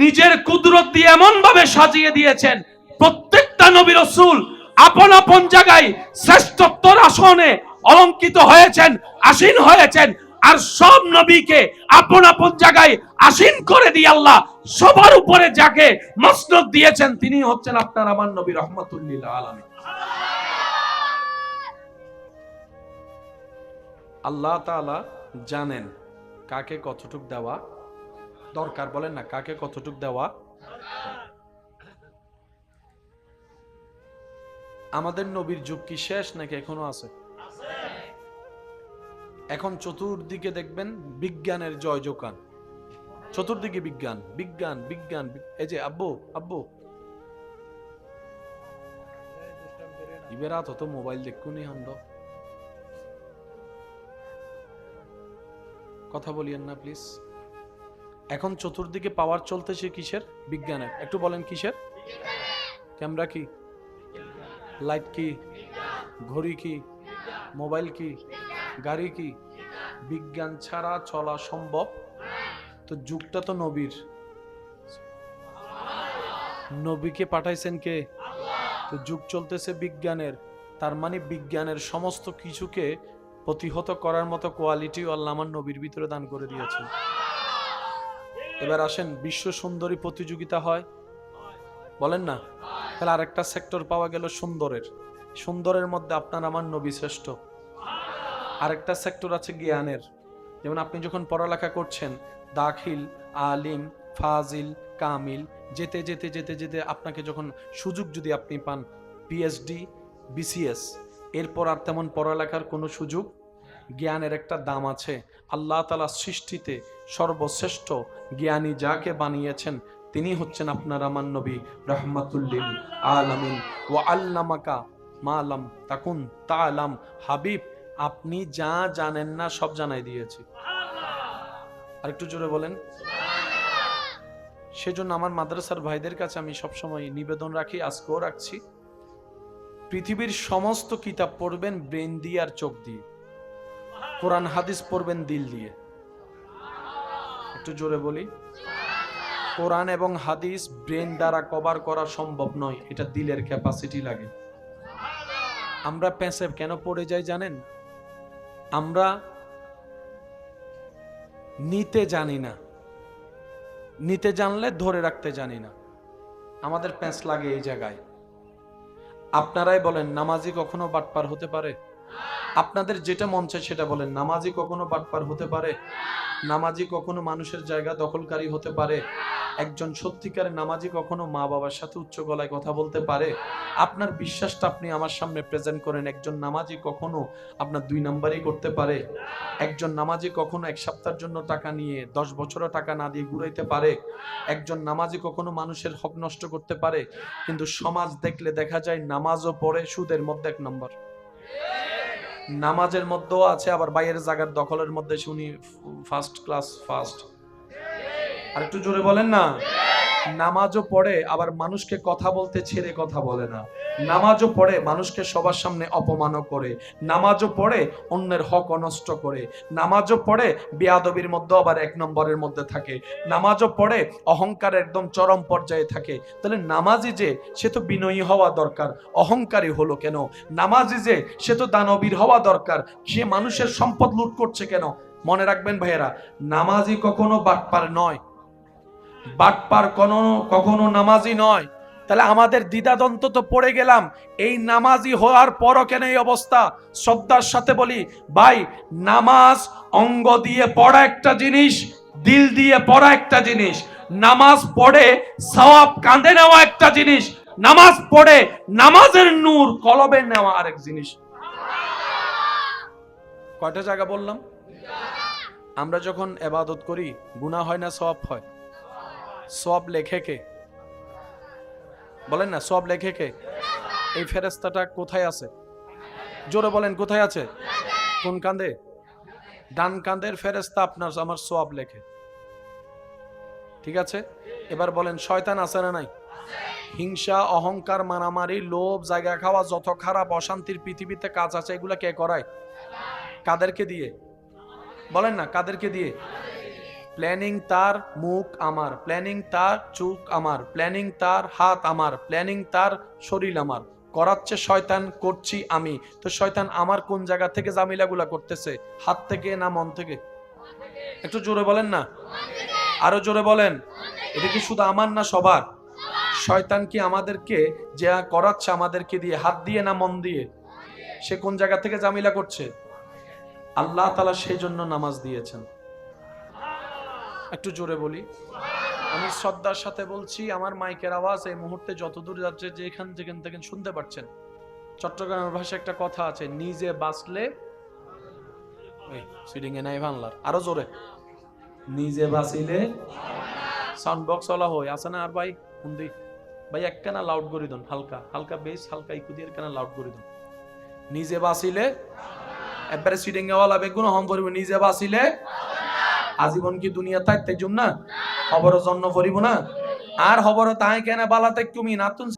নিজের কুদরত দিয়ে এমন ভাবে সাজিয়ে দিয়েছেন, প্রত্যেকটা নবী রাসূল আপন আপন জায়গায় শ্রেষ্ঠত্বর আসনে অলঙ্কিত হয়েছেন, আসীন হয়েছেন। আর সব নবীকে আপন আপন জায়গায় আসীন করে দিয়ে আল্লাহ সবার উপরে যাকে মসনদ দিয়েছেন তিনি হচ্ছেন আপনার আমার নবী রাহমাতুল লিল আলামিন। আল্লাহ তাআলা জানেন কাকে কতটুক দেওয়া দরকার। বলেন না, কাকে কতটুক দেওয়া। আমাদের নবীর যুগ কি শেষ নাকি এখনো আছে? এখন চতুর্দিকে দেখবেন বিজ্ঞানের জয় জোকান, চতুর্দিকে বিজ্ঞান বিজ্ঞান বিজ্ঞান। এই যে আব্বু আব্বু ইবেরাত হতো মোবাইল দেখুনি আমরা, কথা বলিয়েন না প্লিজ। এখন চতুর্দিকে পাওয়ার চলতেছে কিসের? বিজ্ঞানের। একটু বলেন কিসের? ক্যামেরা কি, লাইট কি, ঘড়ি কি, মোবাইল কি, গাড়ি কি? বিজ্ঞান ছাড়া চলা সম্ভব? তো যুগটা তো নবীর, নবীকে পাঠাইছেন কে? তো যুগ চলতেছে বিজ্ঞানের। তার মানে বিজ্ঞানের সমস্ত কিছুকে প্রতিহত করার মতো কোয়ালিটিও আল্লাহ আমার নবীর ভিতরে দান করে দিয়েছেন। এবার আসেন, বিশ্ব সুন্দরী প্রতিযোগিতা হয়, বলেন না? তাহলে আরেকটা সেক্টর পাওয়া গেল সুন্দরের। সুন্দরের মধ্যে আপনার আমার নবী শ্রেষ্ঠ। আরেকটা সেক্টর আছে জ্ঞানের। যেমন আপনি যখন পড়ালেখা করছেন, দাখিল, আলিম, ফাজিল, কামিল, যেতে যেতে যেতে যেতে আপনাকে যখন সুযোগ যদি আপনি পান পিএইচডি, বিসিএস, এরপর আর তেমন পড়ালেখার কোনো সুযোগ। জ্ঞানের একটা দাম আছে। আল্লাহ তাআলা সৃষ্টিতে সর্বশ্রেষ্ঠ জ্ঞানী যাকে বানিয়েছেন তিনি হচ্ছেন আপনার আমার নবী রাহমাতুল লিল আলামিন। ওয়া আল্লামাকা মা লাম তাকুন তাআলাম। হাবিব, আপনি যা জানেন না সব জানাই দিয়েছি। আর একটু জোরে বলেন। সেজন্য আমার মাদ্রাসার ভাইদের কাছে আমি সবসময় নিবেদন রাখি, আজকেও রাখছি, পৃথিবীর সমস্ত কিতাব পড়বেন ব্রেন দিয়ে আর চোখ দিয়ে, কোরআন হাদিস পড়বেন দিল দিয়ে। একটু জোরে বলি। কোরআন এবং হাদিস ব্রেন দ্বারা কভার করা সম্ভব নয়, এটা দিলের ক্যাপাসিটি লাগে। আমরা প্যাসেভ কেন পড়ে যাই জানেন? আমরা নিতে জানি না, নিতে জানলে ধরে রাখতে জানি না। আমাদের প্যাঁচ লাগে এই জায়গায়। আপনারাই বলেন, নামাজি কখনো বাটপার হতে পারে? আপনাদের যেটা মন চায় সেটা বলেন। নামাজি কখনো বাটপার হতে পারে? নামাজি কখনো মানুষের জায়গা দখলকারী হতে পারে? একজন সত্যিকারের নামাজি কখনো মা বাবার সাথে উচ্চ গলায় কথা বলতে পারে? আপনার বিশ্বাসটা আপনি আমার সামনে প্রেজেন্ট করেন। একজন নামাজি কখনো আপনার 2 নাম্বারই করতে পারে? একজন নামাজি কখনো এক সপ্তাহের জন্য টাকা নিয়ে 10 বছরও টাকা না দিয়ে ঘুরাইতে পারে? একজন নামাজি কখনো মানুষের হক নষ্ট করতে পারে? কিন্তু সমাজ দেখলে দেখা যায় নামাজও পড়ে, সুদের মধ্যে 1 নম্বর। নামাজের মধ্যেও আছে, আবার বাইরের জায়গার দখলের মধ্যে শুনি ফার্স্ট ক্লাস ফার্স্ট। আর একটু জোরে বলেন না। নামাজও পড়ে, আবার মানুষকে কথা বলতে ছেড়ে কথা বলে না। নামাজও পড়ে, মানুষকে সবার সামনে অপমানও করে। নামাজও পড়ে, অন্যের হক নষ্ট করে। নামাজও পড়ে, বেয়াদবির মধ্যে আবার 1 নম্বরের মধ্যে থাকে। নামাজও পড়ে, অহংকার একদম চরম পর্যায়ে থাকে। তাহলে নামাজি যে, সে তো বিনয়ী হওয়া দরকার, অহংকারী হলো কেন? নামাজি যে, সে তো দানবীর হওয়া দরকার, সে মানুষের সম্পদ লুট করছে কেন? মনে রাখবেন ভাইয়েরা, নামাজি কখনো বাটপার নয়, বাটপার কখনো নামাজি নয়। তাহলে আমাদের দ্বিধাদ্বন্দ্ব তো পড়ে গেলাম, এই নামাজি হওয়ার পরও কেন এই অবস্থা? শ্রদ্ধার সাথে বলি ভাই, নামাজ অঙ্গ দিয়ে পড়া একটা জিনিস, দিল দিয়ে পড়া একটা জিনিস। নামাজ পড়ে সওয়াব কাঁধে নেওয়া একটা জিনিস, নামাজ পড়ে নামাজের নূর কলবে নেওয়া আরেক জিনিস। কয়টা জায়গা বললাম? আমরা যখন ইবাদত করি গুনাহ হয় না সওয়াব হয়? সওয়াব লেখে কে? বলেন না, সওয়াব লেখে কে? এই ফেরেশতাটা কোথায় আছে? জোরে বলেন, কোথায় আছে? কোন কাঁধে? ডান কাঁধের ফেরেশতা আপনার আমার সওয়াব লেখে। ঠিক আছে, এবার বলেন শয়তান আছে না নাই? হিংসা, অহংকার, মারামারি, লোভ, জায়গা খাওয়া, যত খারাপ অশান্তির পৃথিবীতে কাজ আছে এগুলা কে করায়? কাদেরকে দিয়ে? বলেন না, কাদেরকে দিয়ে? প্ল্যানিং তার মুখ আমার, প্ল্যানিং তার চোখ আমার, প্ল্যানিং তার হাত আমার, প্ল্যানিং তার শরীর আমার। করাচ্ছে শয়তান, করছি আমি। তো শয়তান আমার কোন জায়গা থেকে জামিলাগুলা করতেছে? হাত থেকে না মন থেকে? একটু জোরে বলেন না, আরো জোরে বলেন। এটা কি শুধু আমার না সবার? শয়তান কি আমাদেরকে যে করাচ্ছে আমাদেরকে দিয়ে, হাত দিয়ে না মন দিয়ে? সে কোন জায়গা থেকে জামিলা করছে? আল্লাহ তাআলা সেই জন্য নামাজ দিয়েছেন। একটু জোরে বলি। আমি শ্রদ্ধার সাথে বলছি, আমার মাইকের আওয়াজ এই মুহূর্তে যতদূর যাচ্ছে, যেখান থেকে শুনতে পাচ্ছেন, চট্টগ্রামের ভাষায় একটা কথা আছে, নিজে বাঁচলে সিডিং এ নাই বাংলার, আরো জোরে, নিজে বাঁচিলে সাউন্ড বক্স ওলা হয় আছে না? আর ভাই হুন্দি ভাই একখানা লাউড করে দেন, হালকা হালকা বেস, হালকা ইকু দিয়ে একখানা লাউড করে দেন। নিজে বাঁচিলে একবারে সিডিং এ ওলা বেগুন হম করিব, নিজে বাঁচিলে আজীবন কি দুনিয়া থাকতে জুম না, খবর জন্য করিব না, আর খবর তাই কেন বালাতে তুমি নাতুন